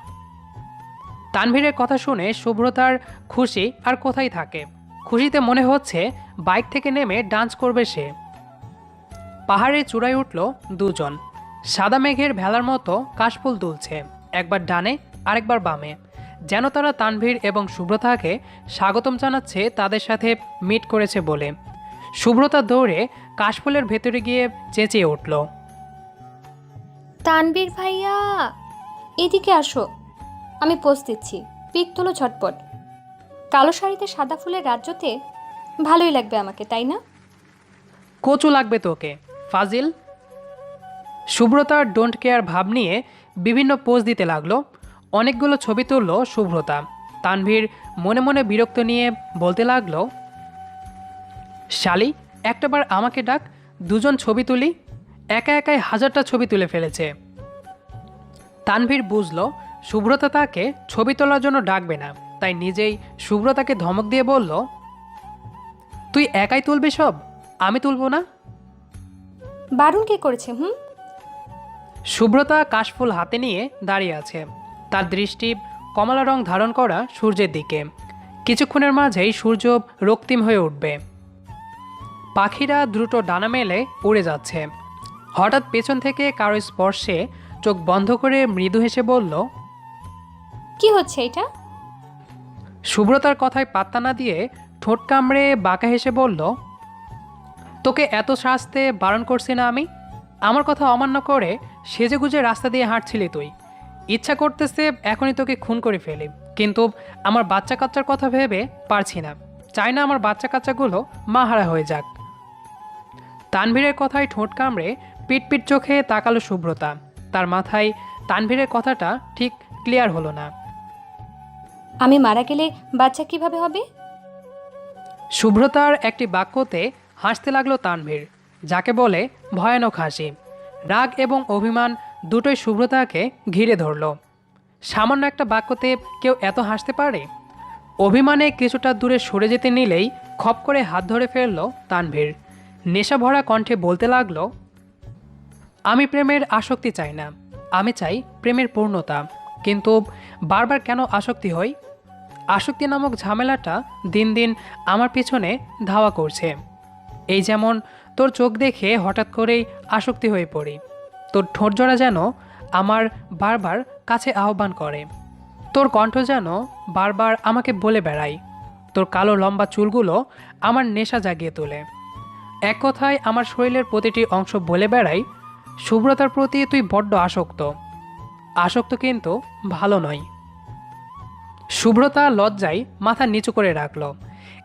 তানভীরের কথা শুনে শুভ্রতার খুশি আর কোথায় থাকে। খুশিতে মনে হচ্ছে বাইক থেকে নেমে ডান্স করবে সে। পাহাড়ের চূড়ায় উঠল দুজন। সাদা মেঘের ভেলার মতো কাশফুল দুলছে, একবার ডানে আরেকবার বামে, যেন তারা তানভীর এবং শুভ্রতাকে স্বাগতম জানাচ্ছে তাদের সাথে মিট করেছে বলে। শুভ্রতা দৌড়ে কাশফুলের ভেতরে গিয়ে চেঁচিয়ে উঠল, তানবীর ভাইয়া এদিকে আসো, আমি পোজ দিচ্ছি, পিক তোলো ঝটপট। কালো শাড়িতে সাদা ফুলের রাজ্যতে ভালোই লাগবে আমাকে, তাই না? কচু লাগবে তোকে ফাজিল। শুভ্রতার ডোন্ট কেয়ার ভাব নিয়ে বিভিন্ন পোজ দিতে লাগলো। অনেকগুলো ছবি তুলল শুভ্রতা। তানভীর মনে মনে বিরক্ত নিয়ে বলতে লাগলো, শালি একটাবার আমাকে ডাক, দুজন ছবি তুলি। একা একাই 1000টা ছবি তুলে ফেলেছে। তানভীর বুঝলো শুভ্রতা তাকে ছবি তোলার জন্য ডাকবে না, তাই নিজেই শুভ্রতাকে ধমক দিয়ে বলল, তুই একাই তুলবি সব, আমি তুলব না। বারণ কে করেছে? শুভ্রতা কাশফুল হাতে নিয়ে দাঁড়িয়ে আছে। তার দৃষ্টি কমলা রং ধারণ করা সূর্যের দিকে। কিছুক্ষণের মাঝেই সূর্য রক্তিম হয়ে উঠবে। পাখিরা দ্রুত ডানা মেলে উড়ে যাচ্ছে। হঠাৎ পেছন থেকে কারো স্পর্শে চোখ বন্ধ করে মৃদু হেসে বলল, কি হচ্ছে এটা? সুব্রতার কথায় পাত্তা না দিয়ে ঠোঁট কামড়ে বাঁকা হেসে বলল, তোকে এত সাজতে বারণ করছি না আমি? আমার কথা অমান্য করে সেজেগুজে রাস্তা দিয়ে হাঁটছিলি তুই। ইচ্ছা করতেছে এখনই তোকে খুন করে ফেলি, কিন্তু আমার বাচ্চা কাচ্চার কথা ভেবে পারছি না। চাই না আমার বাচ্চা কাচ্চাগুলো মাহারা হয়ে যাক। তানভীরের কথায় ঠোঁট কামড়ে পিটপিট চোখে তাকালো সুব্রতা। তার মাথায় তানভীরের কথাটা ঠিক ক্লিয়ার হলো না। আমি মারা গেলে বাচ্চা কিভাবে হবে? শুভ্রতার একটি বাক্যতে হাসতে লাগলো তানভীর, যাকে বলে ভয়ানক হাসি। রাগ এবং অভিমান দুটোই শুভ্রতাকে ঘিরে ধরল। সামান্য একটা বাক্যতে কেউ এত হাসতে পারে? অভিমানে কিছুটা দূরে সরে যেতে নিলেই খপ করে হাত ধরে ফেলল তানভীর। নেশা ভরা কণ্ঠে বলতে লাগলো, আমি প্রেমের আসক্তি চাই না, আমি চাই প্রেমের পূর্ণতা। কিন্তু বারবার কেন আসক্তি হই? আসক্তি নামক ঝামেলাটা দিন দিন আমার পিছনে ধাওয়া করছে। এই যেমন তোর চোখ দেখে হঠাৎ করেই আসক্তি হয়ে পড়ি, তোর ঠোঁটজোড়া যেন আমার বারবার কাছে আহ্বান করে, তোর কণ্ঠ যেন বারবার আমাকে বলে বেড়ায়, তোর কালো লম্বা চুলগুলো আমার নেশা জাগিয়ে তোলে। এক কথায় আমার শরীরের প্রতিটি অংশ বলে বেড়াই, শুভ্রতার প্রতি তুই বড্ড আসক্ত। আসক্ত কিন্তু ভালো নয়। শুভ্রতা লজ্জায় মাথা নিচু করে রাখল।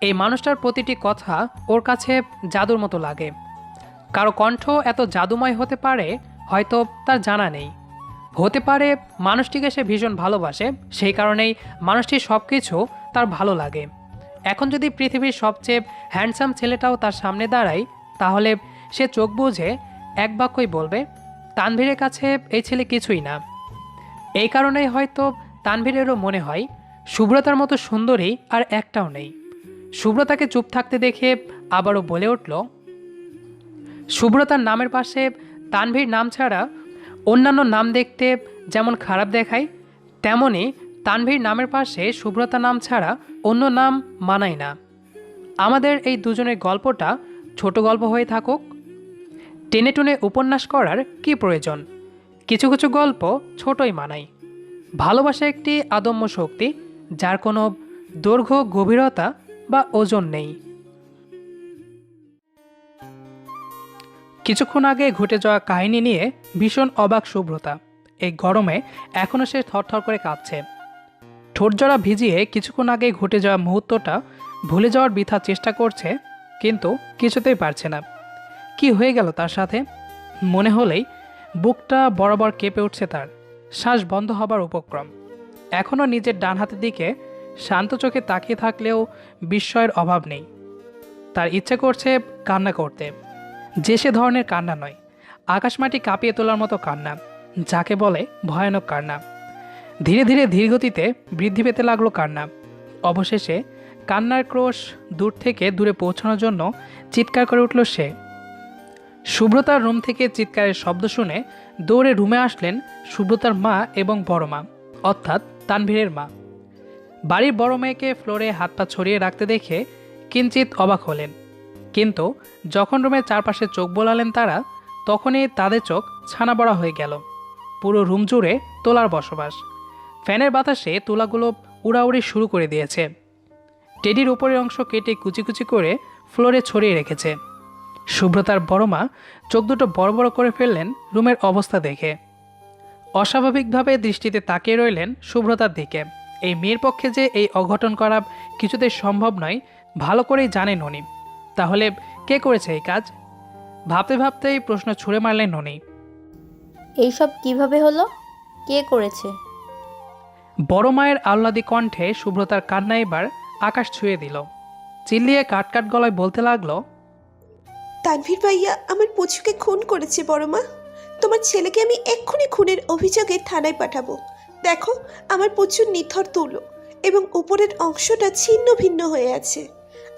এই মানুষটার প্রতিটি কথা ওর কাছে জাদুর মতো লাগে। কারো কণ্ঠ এত জাদুময় হতে পারে হয়তো তার জানা নেই। হতে পারে মানুষটিকে সে ভীষণ ভালোবাসে, সেই কারণেই মানুষটির সব কিছু তার ভালো লাগে। এখন যদি পৃথিবীর সবচেয়ে হ্যান্ডসাম ছেলেটাও তার সামনে দাঁড়ায়, তাহলে সে চোখ বুঝে এক বাক্যই বলবে, তানভীরের কাছে এই ছেলে কিছুই না। এই কারণেই হয়তো তানভীরেরও মনে হয় শুভ্রতার মতো সুন্দরী আর একটাও নেই। শুভ্রতাকে চুপ থাকতে দেখে আবারও বলে উঠল, শুভ্রতার নামের পাশে তানভীর নাম ছাড়া অন্যান্য নাম দেখতে যেমন খারাপ দেখায়, তেমনি তানভীর নামের পাশে শুভ্রতা নাম ছাড়া অন্য নাম মানায় না। আমাদের এই দুজনের গল্পটা ছোট গল্প হয়ে থাকুক। টেনে টুনে উপন্যাস করার কি প্রয়োজন? কিছু কিছু গল্প ছোটই মানায়। ভালোবাসা একটি আদম্য শক্তি, যার কোনো দৈর্ঘ্য, গভীরতা বা ওজন নেই। কিছুক্ষণ আগে ঘটে যাওয়া কাহিনী নিয়ে ভীষণ অবাক শুভ্রতা। এই গরমে এখনও সে থরথর করে কাঁপছে। ঠোঁটজোড়া ভিজিয়ে কিছুক্ষণ আগে ঘটে যাওয়া মুহূর্তটা ভুলে যাওয়ার বৃথা চেষ্টা করছে, কিন্তু কিছুতেই পারছে না। কি হয়ে গেল তার সাথে? মনে হলেই বুকটা বরাবর কেঁপে উঠছে তার, শ্বাস বন্ধ হবার উপক্রম। এখনও নিজের ডান হাতের দিকে শান্ত চোখে তাকিয়ে থাকলেও বিস্ময়ের অভাব নেই। তার ইচ্ছে করছে কান্না করতে, যে সে ধরনের কান্না নয়, আকাশমাটি কাঁপিয়ে তোলার মতো কান্না, যাকে বলে ভয়ানক কান্না। ধীরে ধীরে ধীরগতিতে বৃদ্ধি পেতে লাগলো কান্না। অবশেষে কান্নার ক্রোশ দূর থেকে দূরে পৌঁছানোর জন্য চিৎকার করে উঠল সে। শুভ্রতার রুম থেকে চিৎকারের শব্দ শুনে দৌড়ে রুমে আসলেন শুভ্রতার মা এবং বড় মা, অর্থাৎ তানভীরের মা। বাড়ির বড় মেয়েকে ফ্লোরে হাত পা ছড়িয়ে রাখতে দেখে কিঞ্চিত অবাক হলেন, কিন্তু যখন রুমের চারপাশে চোখ বোলালেন তারা, তখনই তাদের চোখ ছানা বড়া হয়ে গেল। পুরো রুম জুড়ে তোলার বসবাস। ফ্যানের বাতাসে তোলাগুলো উড়াউড়ি শুরু করে দিয়েছে। টেডির উপরের অংশ কেটে কুচি কুচি করে ফ্লোরে ছড়িয়ে রেখেছে। শুভ্রতার বড় মা চোখ দুটো বড় বড় করে ফেললেন রুমের অবস্থা দেখে। অস্বাভাবিকভাবে দৃষ্টিতে তাকিয়ে রইলেন শুভ্রতার দিকে। এই মেয়ের পক্ষে যে এই অঘটন করা কিছুতেই সম্ভব নয় ভালো করেই জানেন উনি। তাহলে কে করেছে এই কাজ? ভাবতে ভাবতেই প্রশ্ন ছুঁড়ে মারলেন উনি। এইসব কিভাবে হলো? কে করেছে? বড় মায়ের আহ্লাদী কণ্ঠে শুভ্রতার কান্না এবার আকাশ ছুঁয়ে দিল। চিল্লিয়ে কাটকাট গলায় বলতে লাগলো, তানভীর ভাইয়া আমার পুচুকে খুন করেছে বড় মা। তোমার ছেলেকে আমি এক্ষুনি খুনের অভিযোগে থানায় পাঠাবো। দেখো আমার পুচুর নিথর তুলো এবং উপরের অংশটা ছিন্ন ভিন্ন হয়ে আছে।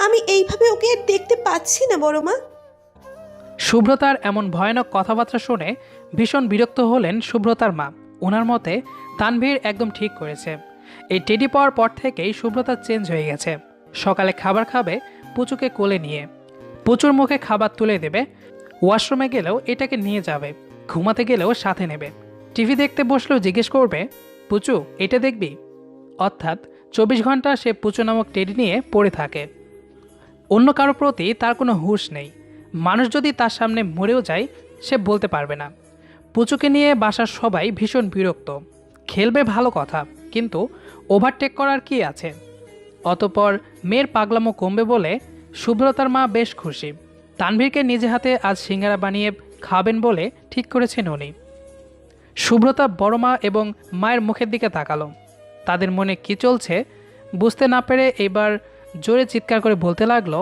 আমি এইভাবে ওকে আর দেখতে পাচ্ছি না বড় মা। শুভ্রতার এমন ভয়ানক কথাবার্তা শুনে ভীষণ বিরক্ত হলেন শুভ্রতার মা। ওনার মতে তানভীর একদম ঠিক করেছে। এই টেডি পাওয়ার পর থেকেই শুভ্রতা চেঞ্জ হয়ে গেছে। সকালে খাবার খাবে পুচুকে কোলে নিয়ে, পুচুর মুখে খাবার তুলে দেবে, ওয়াশরুমে গেলেও এটাকে নিয়ে যাবে, ঘুমাতে গেলেও সাথে নেবে, টিভি দেখতে বসলেও জিজ্ঞেস করবে, পুচু এটা দেখবি? অর্থাৎ 24 ঘন্টা সে পুচু নামক টেডি নিয়ে পড়ে থাকে। অন্য কারো প্রতি তার কোনো হুঁশ নেই। মানুষ যদি তার সামনে মরেও যায় সে বলতে পারবে না। পুচুকে নিয়ে বাসার সবাই ভীষণ বিরক্ত। খেলবে ভালো কথা, কিন্তু ওভারটেক করার কি আছে? অতপর মেয়ের পাগলামো কমবে বলে শুভ্রতার মা বেশ খুশি। তানভীরকে নিজে হাতে আজ সিঙ্গারা বানিয়ে খাবেন বলে ঠিক করেছেন উনি। শুভ্রতা বড় মা এবং মায়ের মুখের দিকে তাকালো। তাদের মনে কি চলছে বুঝতে না পেরে এবার জোরে চিৎকার করে বলতে লাগলো,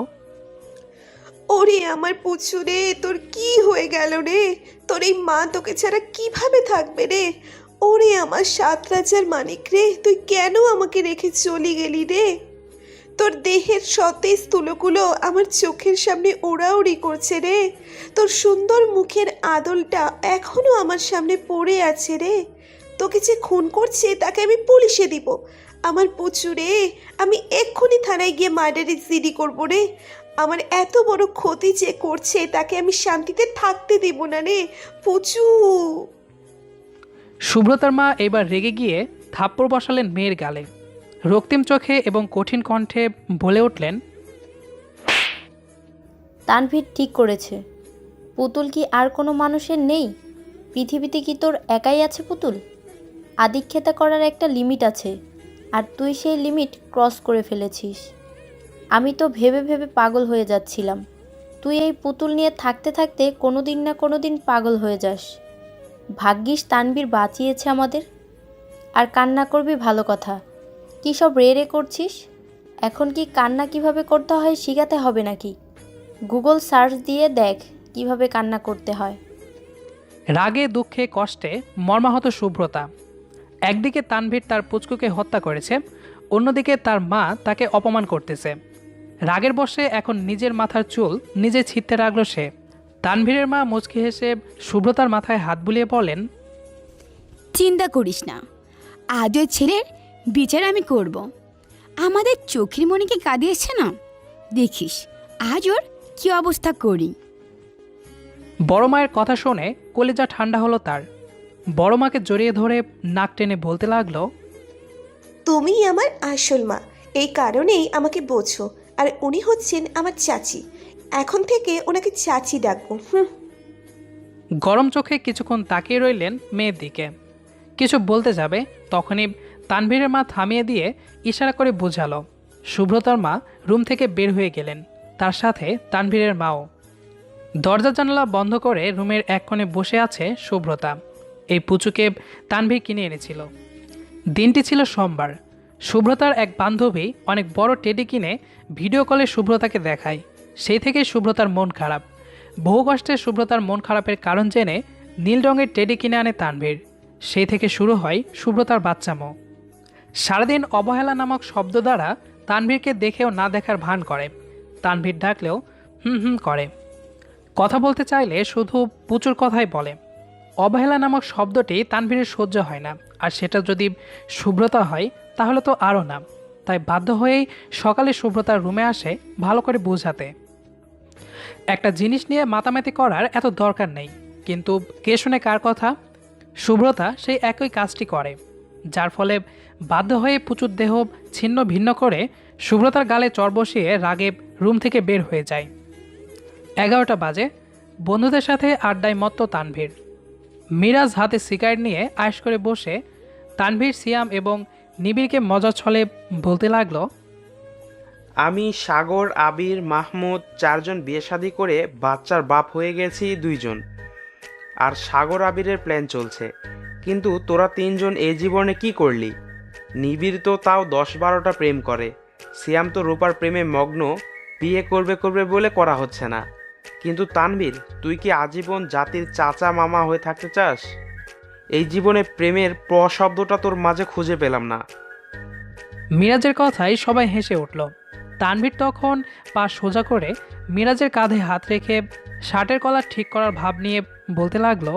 ওরে আমার পুচু রে, তোর কি হয়ে গেল রে? তোর এই মা তোকে ছাড়া কিভাবে থাকবে রে? ওরে আমার 7 রাজার মানিক রে, তুই কেন আমাকে রেখে চলে গেলি রে? তোর দেহের সতেজ তুলোগুলো আমার চোখের সামনে ওড়াউড়ি করছে রে। তোর সুন্দর মুখের আদলটা এখনো আমার সামনে পড়ে আছে রে। তোকে যে খুন করছে তাকে আমি পুলিশে দিব। আমার পুচু রে, আমি এক্ষুনি থানায় গিয়ে মার্ডারের জিডি করবো রে। আমার এত বড় ক্ষতি যে করছে তাকে আমি শান্তিতে থাকতে দিব না রে পুচু। শুভ্রতার মা এবার রেগে গিয়ে থাপ্পড় বসালেন মেয়ের গালে। রক্তিম চোখে এবং কঠিন কণ্ঠে বলে উঠলেন, তানভীর ঠিক করেছে। পুতুল কি আর কোনো মানুষের নেই? পৃথিবীতে কি তোর একাই আছে পুতুল? আদিক্ষেতা করার একটা লিমিট আছে, আর তুই সেই লিমিট ক্রস করে ফেলেছিস। আমি তো ভেবে ভেবে পাগল হয়ে যাচ্ছিলাম। তুই এই পুতুল নিয়ে থাকতে থাকতে কোনো দিন না কোনো দিন পাগল হয়ে যাস। ভাগ্যিস তানভীর বাঁচিয়েছে আমাদের। আর কান্না করবি ভালো কথা, কী সব রে রে করছিস? এখন কি কান্না কিভাবে করতে হয় শিখাতে হবে নাকি? গুগল সার্চ দিয়ে দেখ কিভাবে কান্না করতে হয়। রাগে দুঃখে কষ্টে মর্মাহত শুভ্রতা। একদিকে তানভীর তার পুচকুকে হত্যা করেছে, অন্যদিকে তার মা তাকে অপমান করতেছে। রাগের বশে এখন নিজের মাথার চুল নিজে ছিঁড়তে রাখল সে। তানভীরের মা মুচকি হেসে শুভ্রতার মাথায় হাত বুলিয়ে বলেন, চিন্তা করিস না, আজ ওই ছেলের বিচার আমি করব। আমাদের চোখের মনিকে কাঁদিয়েছে না, দেখিস আজ ওর কী অবস্থা করি। বড় মায়ের কথা শুনে কলিজা ঠান্ডা হলো তার। বড় মাকে জড়িয়ে ধরে নাক টেনে বলতে লাগলো, তুমিই আমার আসল মা, এই কারণেই আমাকে বোঝো। আর উনি হচ্ছেন আমার চাচি, এখন থেকে ওনাকে চাচি ডাকবো। গরম চোখে কিছুক্ষণ তাকিয়ে রইলেন মেয়ের দিকে। কিছু বলতে যাবে তখনই তানভীরের মা থামিয়ে দিয়ে ইশারা করে বোঝালো। শুভ্রতার মা রুম থেকে বের হয়ে গেলেন, তার সাথে তানভীরের মাও। দরজা জানালা বন্ধ করে রুমের এক কোণে বসে আছে শুভ্রতা। এই পুচুকে তানভীর কিনে এনেছিল। দিনটি ছিল সোমবার। শুভ্রতার এক বান্ধবী অনেক বড় টেডি কিনে ভিডিও কলে শুভ্রতাকে দেখায়। সেই থেকে শুভ্রতার মন খারাপ। বহু কষ্টে শুভ্রতার মন খারাপের কারণ জেনে নীল রঙের টেডি কিনে আনে তানভীর। সেই থেকে শুরু হয় শুভ্রতার বাচ্চামো। সারাদিন অবহেলা নামক শব্দ দ্বারা তানভীরকে দেখেও না দেখার ভান করে। তানভীর ডাকলেও হুম হুম করে। কথা বলতে চাইলে শুধু পুচুর কথাই বলে। অবহেলা নামক শব্দটি তানভীরের সহ্য হয় না, আর সেটা যদি শুভ্রতা হয় তাহলে তো আরও না। তাই বাধ্য হয়েই সকালে শুভ্রতার রুমে আসে ভালো করে বোঝাতে। একটা জিনিস নিয়ে মাতামাতি করার এত দরকার নেই, কিন্তু কে শুনে কার কথা? শুভ্রতা সেই একই কাজটি করে, যার ফলে বাধ্য হয়ে পুচুর দেহ ছিন্ন ভিন্ন করে শুভ্রতার গালে চর বসিয়ে রাগে রুম থেকে বের হয়ে যায়। 11টা বাজে। বন্ধুদের সাথে আড্ডায় মত্ত তানভীর। মিরাজ হাতে সিগারেট নিয়ে আয়েশ করে বসে তানভীর, সিয়াম এবং নিবিড়কে মজার ছলে বলতে লাগলো, আমি, সাগর, আবির, মাহমুদ 4 জন বিয়ে শাদী করে বাচ্চার বাপ হয়ে গেছি 2 জন। আর সাগর আবিরের প্ল্যান চলছে। কিন্তু তোরা 3 জন এই জীবনে কি করলি? নিবিড় তো তাও 10-12টা প্রেম করে। সিয়াম তো রূপার প্রেমে মগ্ন, বিয়ে করবে করবে বলে করা হচ্ছে না। কিন্তু তানভীর, তুই কি আজীবন জাতির চাচা মামা হয়ে থাকতে চাস? এই জীবনে প্রেমের শব্দটা তোর মাঝে খুঁজে পেলাম না। মিরাজের কথায় সবাই হেসে উঠল। তানভীর তখন পা সোজা করে মিরাজের কাঁধে হাত রেখে শার্টের কলার ঠিক করার ভাব নিয়ে বলতে লাগলো,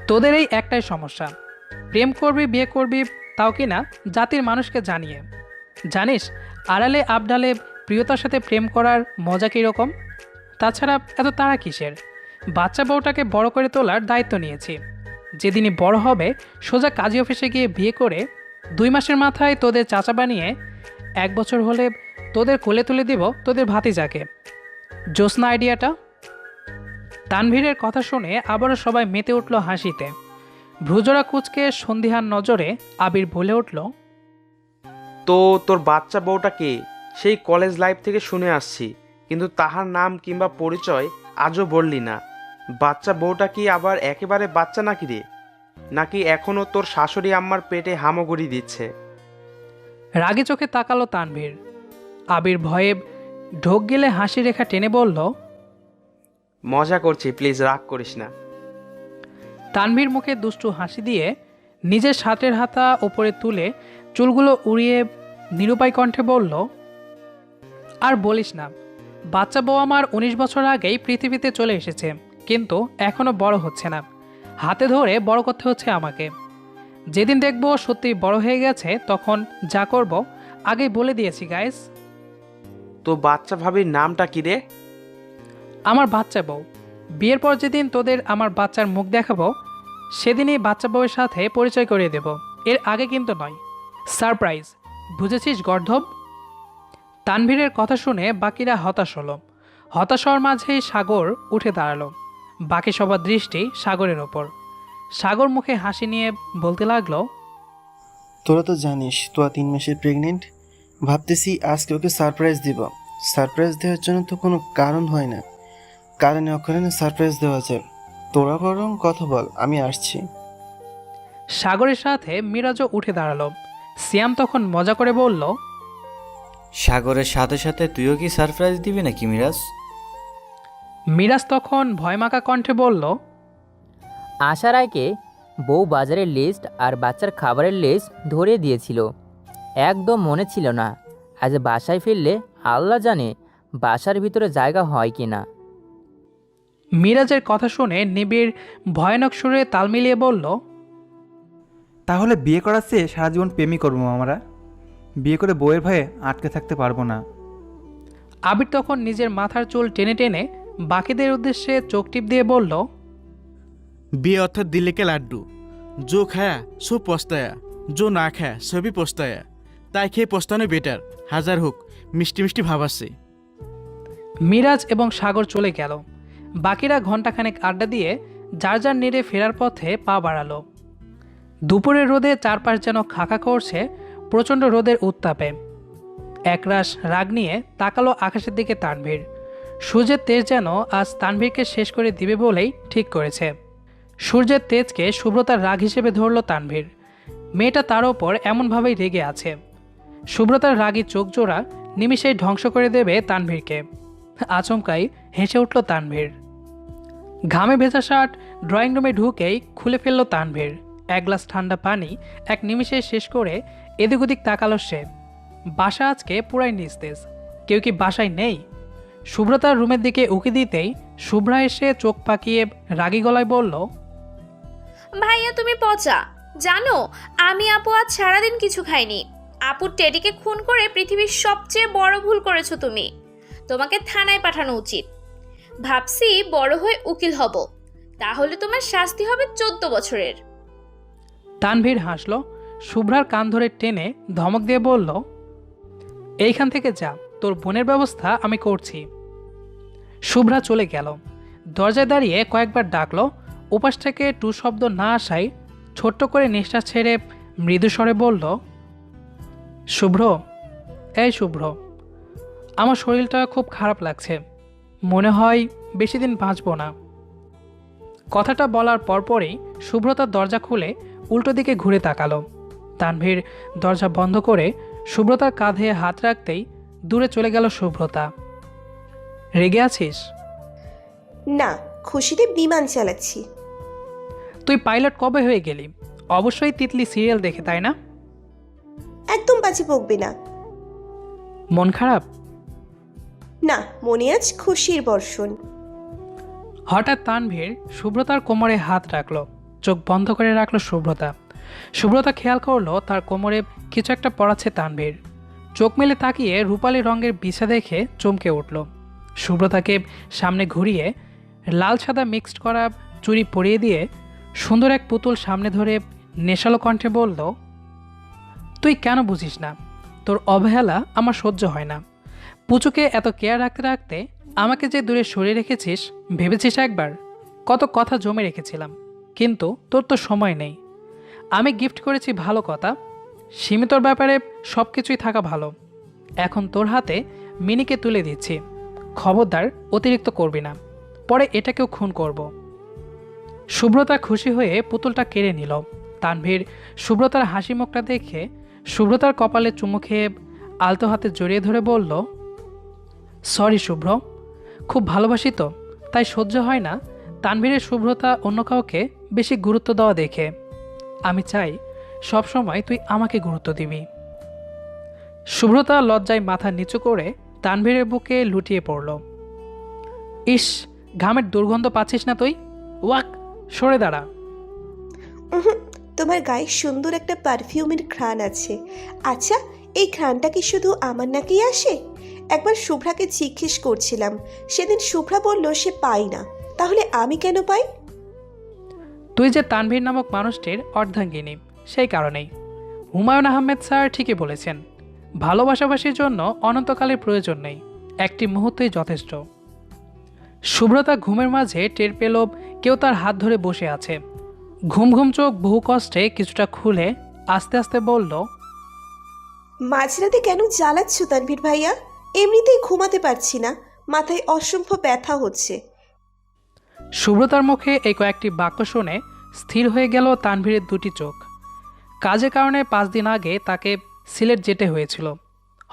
তোদের এই একটাই সমস্যা, প্রেম করবি বিয়ে করবি, তাও কি না জাতির মানুষকে জানিয়ে। জানিস আড়ালে আবডালে প্রিয়তার সাথে প্রেম করার মজা কীরকম? তাছাড়া এত তাড়া কিসের? বাচ্চা বউটাকে বড় করে তোলার দায়িত্ব নিয়েছি। যেদিনই বড় হবে সোজা কাজী অফিসে গিয়ে বিয়ে করে 2 মাসের মাথায় তোদের চাচা বানিয়ে 1 বছর হলে তোদের কোলে তুলে দিব তোদের ভাতিজাকে। জ্যোৎস্না আইডিয়াটা? তানভীরের কথা শুনে আবারও সবাই মেতে উঠল হাসিতে। ভ্রুজোড়া কুচকে সন্দিহান নজরে আবির বলে উঠল, তো তোর বাচ্চা বউটা কে? সেই কলেজ লাইফ থেকে শুনে আসছি, কিন্তু তাহার নাম কিংবা পরিচয় আজও বললি না। বাচ্চা বউটা কি আবার একেবারে বাচ্চা নাকি রে? নাকি এখনও তোর শাশুড়ি আম্মার পেটে হামাগুড়ি দিচ্ছে? রাগে চোখে তাকালো তানভীর। আবির ভয়ে ঢোক গেলে হাসি রেখা টেনে বলল, মজা করছি, প্লিজ রাগ করিস না। তানভীর মুখে দুষ্টু হাসি দিয়ে নিজের শার্টের হাতা ওপরে তুলে চুলগুলো উড়িয়ে নিরুপায় কণ্ঠে বলল, আর বলিস না, বাচ্চা বউ আমার 19 বছর আগেই পৃথিবীতে চলে এসেছে, কিন্তু এখনও বড় হচ্ছে না। হাতে ধরে বড় করতে হচ্ছে আমাকে। যেদিন দেখব সত্যি বড় হয়ে গেছে তখন যা করব আগেই বলে দিয়েছি গাইস। তো বাচ্চা ভাবির নামটা কি রে? আমার বাচ্চা বউ। বিয়ের পর যেদিন তোদের আমার বাচ্চার মুখ দেখাবো সেদিনই বাচ্চা বউয়ের সাথে পরিচয় করিয়ে দেব, এর আগে কিন্তু নয়। সারপ্রাইজ, বুঝেছিস গর্ধব? তানভীরের কথা শুনে বাকিরা হতাশ হলো। হতাশ হওয়ার মাঝেই সাগর উঠে দাঁড়ালো। বাকি সবার দৃষ্টি সাগরের ওপর। সাগর মুখে হাসি নিয়ে বলতে লাগলো, তোরা তো জানিস তোরা 3 মাসের প্রেগনেন্ট। ভাবতেছি আজকে ওকে সারপ্রাইজ দিব। সারপ্রাইজ দেওয়ার জন্য তো কোনো কারণ হয় না, কারণে অকারণে সারপ্রাইজ দেওয়া যায়। তোরা বরং কথা বল, আমি আসছি। সাগরের সাথে মিরাজও উঠে দাঁড়ালো। সিয়াম তখন মজা করে বলল, সাগরের সাথে সাথে তুইও কি সারপ্রাইজ দিবি নাকি মিরাজ? মিরাজ তখন ভয়মাখা কণ্ঠে বলল, আসার আগে বউ বাজারের লিস্ট আর বাচ্চার খাবারের লিস্ট ধরিয়ে দিয়েছিল, একদম মনে ছিল না। আজ বাসায় ফিরলে আল্লাহ জানে বাসার ভিতরে জায়গা হয় কি না। মিরাজের কথা শুনে নিবিড় ভয়ানক সুরে তাল মিলিয়ে বলল, তাহলে বিয়ে করার চেয়ে সারা জীবন প্রেমই করবো আমরা। বিয়ে করে বউয়ের ভয়ে আটকে থাকতে পারবো না। আবির তখন নিজের মাথার চুল টেনে টেনে বাকিদের উদ্দেশ্যে চোখ টিপ দিয়ে বলল, বিয়ে অর্থাৎ দিলে কে লাড্ডু, जो खाया सो पछताया, जो না খায়া সবই পস্তায়া। তাই খেয়ে পস্তানো বেটার, হাজার হোক মিষ্টি মিষ্টি ভাব আসছে। মিরাজ এবং সাগর চলে গেল। বাকিরা ঘণ্টাখানেক আড্ডা দিয়ে যার যার নেড়ে ফেরার পথে পা বাড়ালো। দুপুরের রোদে চারপাশ যেন খাকা করছে প্রচণ্ড রোদের উত্তাপে। একরাশ রাগ নিয়ে তাকালো আকাশের দিকে তানভীর। সূর্যের তেজ যেন আজ তানভীরকে শেষ করে দিবে বলেই ঠিক করেছে। সূর্যের তেজকে শুভ্রতার রাগ হিসেবে ধরল তানভীর। মেয়েটা তার ওপর এমনভাবেই রেগে আছে। শুভ্রতার রাগী চোখ জোড়া নিমিষেই ধ্বংস করে দেবে তানভীরকে। আচমকাই হেসে উঠল তানভীর। ঘামে ভেজা শার্ট ড্রয়িং রুমে ঢুকেই খুলে ফেলল তানভীর। 1 গ্লাস ঠান্ডা পানি এক নিমিষে শেষ করে এদিক ওদিক তাকালো সে। বাসা আজকে পুরাই নিস্তেজ। কেউ কি বাসায় নেই? শুভ্রতার রুমের দিকে উকি দিতেই শুভ্রা এসে চোখ পাকিয়ে রাগী গলায় বলল, ভাইয়া তুমি পচা। জানো আমি আপু আজ সারাদিন কিছু খাইনি। আপুর টেডিকে খুন করে পৃথিবীর সবচেয়ে বড় ভুল করেছো তুমি। তোমাকে থানায় পাঠানো উচিত। ভাবছি বড় হয়ে উকিল হব, তাহলে তোমার শাস্তি হবে 14 বছরের। তানভীর হাসল। শুভ্রার কান ধরে টেনে ধমক দিয়ে বলল, এইখান থেকে যা, তোর বোনের ব্যবস্থা আমি করছি। শুভ্রা চলে গেল। দরজায় দাঁড়িয়ে কয়েকবার ডাকলো। ওপাশ থেকে টু শব্দ না আসায় ছোট্ট করে নিঃশ্বাস ছেড়ে মৃদু স্বরে বলল, শুভ্র, এই শুভ্র, আমার শরীরটা খুব খারাপ লাগছে। মনে হয় বেশি দিন বাঁচব না। কথাটা বলার পরপরই শুভ্রতার দরজা খুলে উল্টো দিকে ঘুরে তাকালো। তানভীর দরজা বন্ধ করে শুভ্রতার কাঁধে হাত রাখতেই দূরে চলে গেল শুভ্রতা। রেগে আছিস? না, খুশিতে বিমান চালাচ্ছি। তুই পাইলট কবে হয়ে গেলি? অবশ্যই তিতলি সিরিয়াল দেখে, তাই না? একদম বাজে বকবি না। মন খারাপ? না, মনে আজ খুশির বর্ষণ। হঠাৎ তানভীর শুভ্রতার কোমরে হাত রাখলো। চোখ বন্ধ করে রাখলো শুভ্রতা। শুভ্রতা খেয়াল করলো তার কোমরে কিছু একটা পড়াচ্ছে তানভীর। চোখ মেলে তাকিয়ে রূপালি রঙের বিছা দেখে চমকে উঠল। সুব্রতাকে সামনে ঘুরিয়ে লাল সাদা মিক্সড করা চুড়ি পরিয়ে দিয়ে সুন্দর এক পুতুল সামনে ধরে নেশালো কণ্ঠে বলল, তুই কেন বুঝিস না? তোর অবহেলা আমার সহ্য হয় না। পুচুকে এত কেয়ার রাখতে রাখতে আমাকে যে দূরে সরিয়ে রেখেছিস ভেবেছিস একবার? কত কথা জমে রেখেছিলাম, কিন্তু তোর তো সময় নেই। আমি গিফট করেছি ভালো কথা, সীমিতর ব্যাপারে সব কিছুই থাকা ভালো। এখন তোর হাতে মিনিকে তুলে দিচ্ছি, খবরদার অতিরিক্ত করবি না, পরে এটাকেও খুন করব। সুব্রতা খুশি হয়ে পুতুলটা কেড়ে নিল। তানভীর সুব্রতার হাসি মুখটা দেখে সুব্রতার কপালে চুমু খেয়ে আলতো হাতে জড়িয়ে ধরে বলল, সরি শুভ্র, খুব ভালোবাসি তো, তাই সহ্য হয় না তানভীরের শুভ্রতা অন্য কাউকে বেশি গুরুত্ব দেওয়া দেখে। আমি চাই সব সময় তুই আমাকে গুরুত্ব দিবি। শুভ্রতা লজ্জায় মাথা নিচু করে তানভীরের বুকে লুটিয়ে পড়ল। ইস, ঘামের দুর্গন্ধ পাচ্ছিস না তুই? ওয়াক, সরে দাঁড়া। উহুম, তোমার গায়ে সুন্দর একটা পারফিউমের ঘ্রাণ আছে। আচ্ছা, এই ঘ্রাণটা কি শুধু আমার নাকেই আসে? একবার শুভ্রাকে জিজ্ঞেস করছিলাম, সেদিন শুভ্রা বলল সে পায় না। তাহলে আমি কেন পাই? তুই যে তানভীর নামক মানুষটির অর্ধাঙ্গিনী, সেই কারণেই। হুমায়ুন আহমেদ স্যার ঠিকই বলেছেন, ভালোবাসাবাসির জন্য অনন্তকালের প্রয়োজন নেই, একটি মুহূর্তই যথেষ্ট। শুভ্রতা ঘুমের মাঝে টের পেল কেউ তার হাত ধরে বসে আছে। ঘুম ঘুম চোখ বহু কষ্টে কিছুটা খুলে আস্তে আস্তে বলল, মাঝরাতে কেন জ্বালাচ্ছ তানভীর ভাইয়া? এমনিতেই ঘুমাতে পারছি না, মাথায় অসম্ভব ব্যথা হচ্ছে। সুব্রতার মুখে এই কয়েকটি বাক্য শুনে স্থির হয়ে গেল তানভীরের দুটি চোখ। কাজের কারণে 5 দিন আগে তাকে সিলেট যেতে হয়েছিল।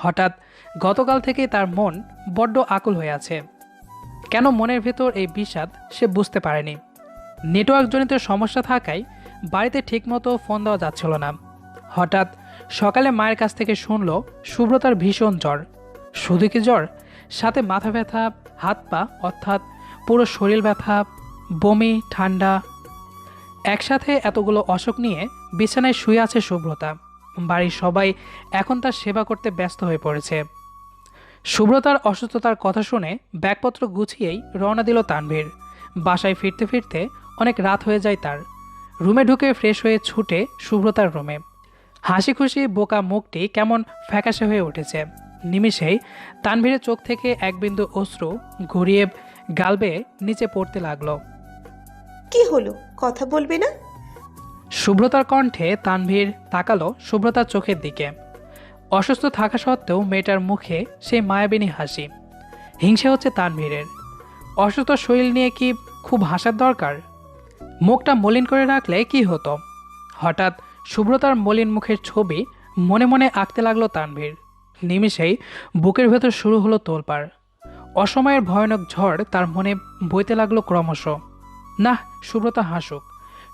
হঠাৎ গতকাল থেকে তার মন বড্ড আকুল হয়ে আছে। কেন মনের ভেতর এই বিষাদ সে বুঝতে পারেনি। নেটওয়ার্কজনিত সমস্যা থাকায় বাড়িতে ঠিকমতো ফোন দেওয়া যাচ্ছিল না। হঠাৎ সকালে মায়ের কাছ থেকে শুনল সুব্রতার ভীষণ জ্বর। শুধু কি জ্বর, সাথে মাথা ব্যথা, হাত পা অর্থাৎ পুরো শরীর ব্যথা, বমি, ঠান্ডা, একসাথে এতগুলো অসুখ নিয়ে বিছানায় শুয়ে আছে সুব্রতা। বাড়ির সবাই এখন তার সেবা করতে ব্যস্ত হয়ে পড়েছে। সুব্রতার অসুস্থতার কথা শুনে ব্যাগপত্র গুছিয়েই রওনা দিল তানভীর। বাসায় ফিরতে ফিরতে অনেক রাত হয়ে যায় তার। রুমে ঢুকে ফ্রেশ হয়ে ছুটে সুব্রতার রুমে। হাসি খুশি বোকা মুখটি কেমন ফ্যাকাশে হয়ে উঠেছে। নিমিষেই তানভীরের চোখ থেকে এক বিন্দু অশ্রু ঘুরিয়ে গাল বেয়ে নিচে পড়তে লাগলো। কি হলো, কথা বলবে না? সুব্রতার কণ্ঠে তানভীর তাকালো সুব্রতার চোখের দিকে। অসুস্থ থাকা সত্ত্বেও মেয়েটার মুখে সেই মায়াবিনী হাসি। হিংসে হচ্ছে তানভীরের। অসুস্থ শরীর নিয়ে কি খুব হাসার দরকার? মুখটা মলিন করে রাখলে কি হতো? হঠাৎ সুব্রতার মলিন মুখের ছবি মনে মনে আঁকতে লাগলো তানভীর। নিমিষেই বুকের ভেতর শুরু হলো তোলপাড়। অসময়ের ভয়ানক ঝড় তার মনে বইতে লাগলো ক্রমশ। না, সুব্রতা হাসুক,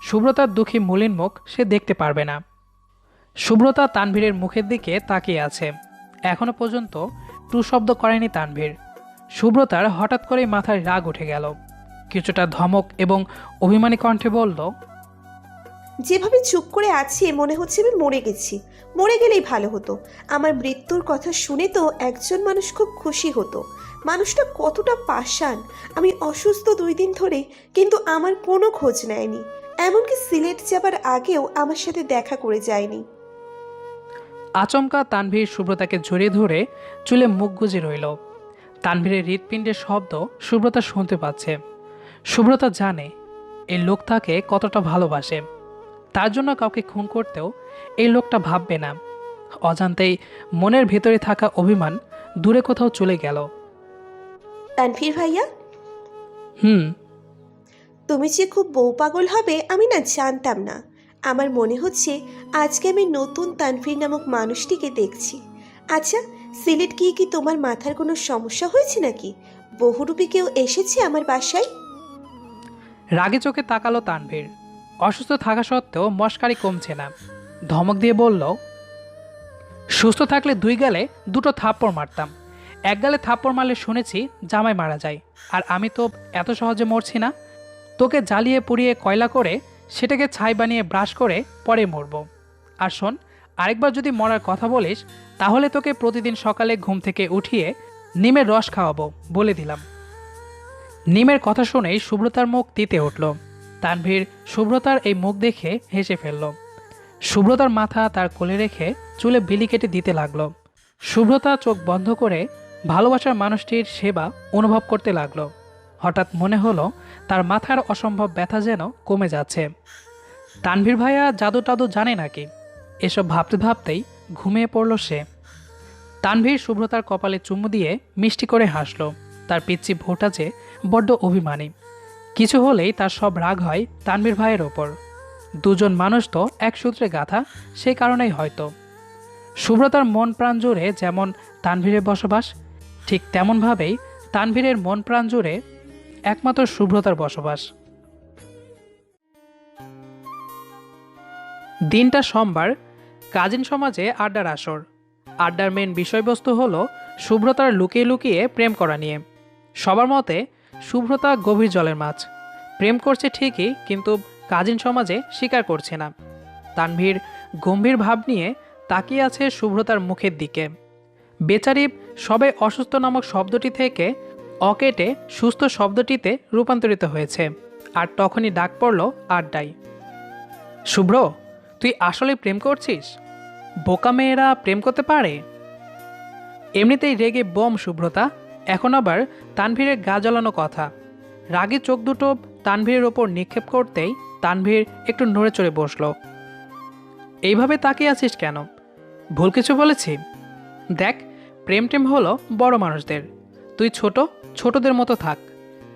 সুব্রতার দুঃখী মলিন মুখ সে দেখতে পারবে না। সুব্রতা তানভীরের মুখের দিকে তাকিয়ে আছে। এখনো পর্যন্ত টু শব্দ করেনি তানভীর। সুব্রতার হঠাৎ করেই মাথায় রাগ উঠে গেল। কিছুটা ধমক এবং অভিমানী কণ্ঠে বলল, যেভাবে চুপ করে আছি মনে হচ্ছে আমি মরে গেছি। মরে গেলেই ভালো হতো। আমার মৃত্যুর কথা শুনে তো একজন মানুষ খুব খুশি হতো। মানুষটা কতটা পাষাণ। আমি অসুস্থ 2 দিন ধরে, কিন্তু আমার কোনো খোঁজ নেয়নি। এমনকি সিলেট যাবার আগেও আমার সাথে দেখা করে যায়নি। আচমকা তানভীর সুব্রতাকে জড়িয়ে ধরে চুলে মুখ গুজে রইল। তানভীরের হৃৎপিণ্ডের শব্দ সুব্রতা শুনতে পাচ্ছে। সুব্রতা জানে এই লোক তাকে কতটা ভালোবাসে। তার জন্য কাউকে খুন করতেও এই লোকটা ভাববে না। অজান্তেই মনের ভেতরে থাকা অভিমান দূরে কোথাও চলে গেল। তানভীর ভাইয়া, হুম। তুমি যে খুব বউ পাগল হবে আমি না জানতাম না। আমার মনে হচ্ছে আজকে আমি নতুন তানভীর নামক মানুষটিকে দেখছি। আচ্ছা, সিলেট গিয়ে কি তোমার মাথার কোনো সমস্যা হয়েছে নাকি? বহুরূপী কেউ এসেছে আমার বাসায়? রাগে চোখে তাকালো তানভীর। অসুস্থ থাকা সত্ত্বেও মশকারি কমছে না। ধমক দিয়ে বলল, সুস্থ থাকলে 2 গালে 2টো থাপ্পড় মারতাম। 1 গালে থাপ্পড় মারলে শুনেছি জামাই মারা যায়, আর আমি তো এত সহজে মরছি না। তোকে জ্বালিয়ে পুড়িয়ে কয়লা করে সেটাকে ছাই বানিয়ে ব্রাশ করে পরে মরব। আর শোন, আরেকবার যদি মরার কথা বলিস তাহলে তোকে প্রতিদিন সকালে ঘুম থেকে উঠিয়ে নিমের রস খাওয়াবো, বলে দিলাম। নিমের কথা শুনেই সুব্রতার মুখ তিতে উঠল। তানভীর শুভ্রতার এই মুখ দেখে হেসে ফেলল। শুভ্রতার মাথা তার কোলে রেখে চুলে বিলি কেটে দিতে লাগলো। শুভ্রতা চোখ বন্ধ করে ভালোবাসার মানুষটির সেবা অনুভব করতে লাগলো। হঠাৎ মনে হলো তার মাথার অসম্ভব ব্যথা যেন কমে যাচ্ছে। তানভীর ভাইয়া জাদু টাদু জানে নাকি? এসব ভাবতে ভাবতেই ঘুমিয়ে পড়ল সে। তানভীর শুভ্রতার কপালে চুমু দিয়ে মিষ্টি করে হাসল। তার পিচ্চি ভোটা যে বড্ড অভিমানী, কিছু হলেই তার সব রাগ হয় তানভীর ভাইয়ের ওপর। দুজন মানুষ তো এক সূত্রে গাঁথা, সেই কারণেই হয়তো। শুভ্রতার মন প্রাণ জুড়ে যেমন তানভীরের বসবাস, ঠিক তেমনভাবেই তানভীরের মন প্রাণ জুড়ে একমাত্র শুভ্রতার বসবাস। দিনটা সোমবার, কাজিন সমাজে আড্ডার আসর। আড্ডার মেন বিষয়বস্তু হলো শুভ্রতার লুকিয়ে লুকিয়ে প্রেম করা নিয়ে। সবার মতে শুভ্রতা গভীর জলের মাছ, প্রেম করছে ঠিকই, কিন্তু কাজিন সমাজে স্বীকার করছে না। তানভীর গম্ভীর ভাব নিয়ে তাকিয়ে আছে শুভ্রতার মুখের দিকে। বেচারি সবে অসুস্থ নামক শব্দটি থেকে অকেটে সুস্থ শব্দটিতে রূপান্তরিত হয়েছে। আর তখনই ডাক পড়ল আড্ডায়, শুভ্র, তুই আসলে প্রেম করছিস? বোকা মেয়েরা প্রেম করতে পারে? এমনিতেই রেগে বোম শুভ্রতা, এখন আবার তানভীরের গা জ্বালানো কথা। রাগে চোখ দুটো তানভীরের ওপর নিক্ষেপ করতেই তানভীর একটু নড়ে চড়ে বসল। এইভাবে তাকিয়ে আছিস কেন? ভুল কিছু বলেছি? দেখ, প্রেম টেম হলো বড় মানুষদের, তুই ছোটদের মতো থাক।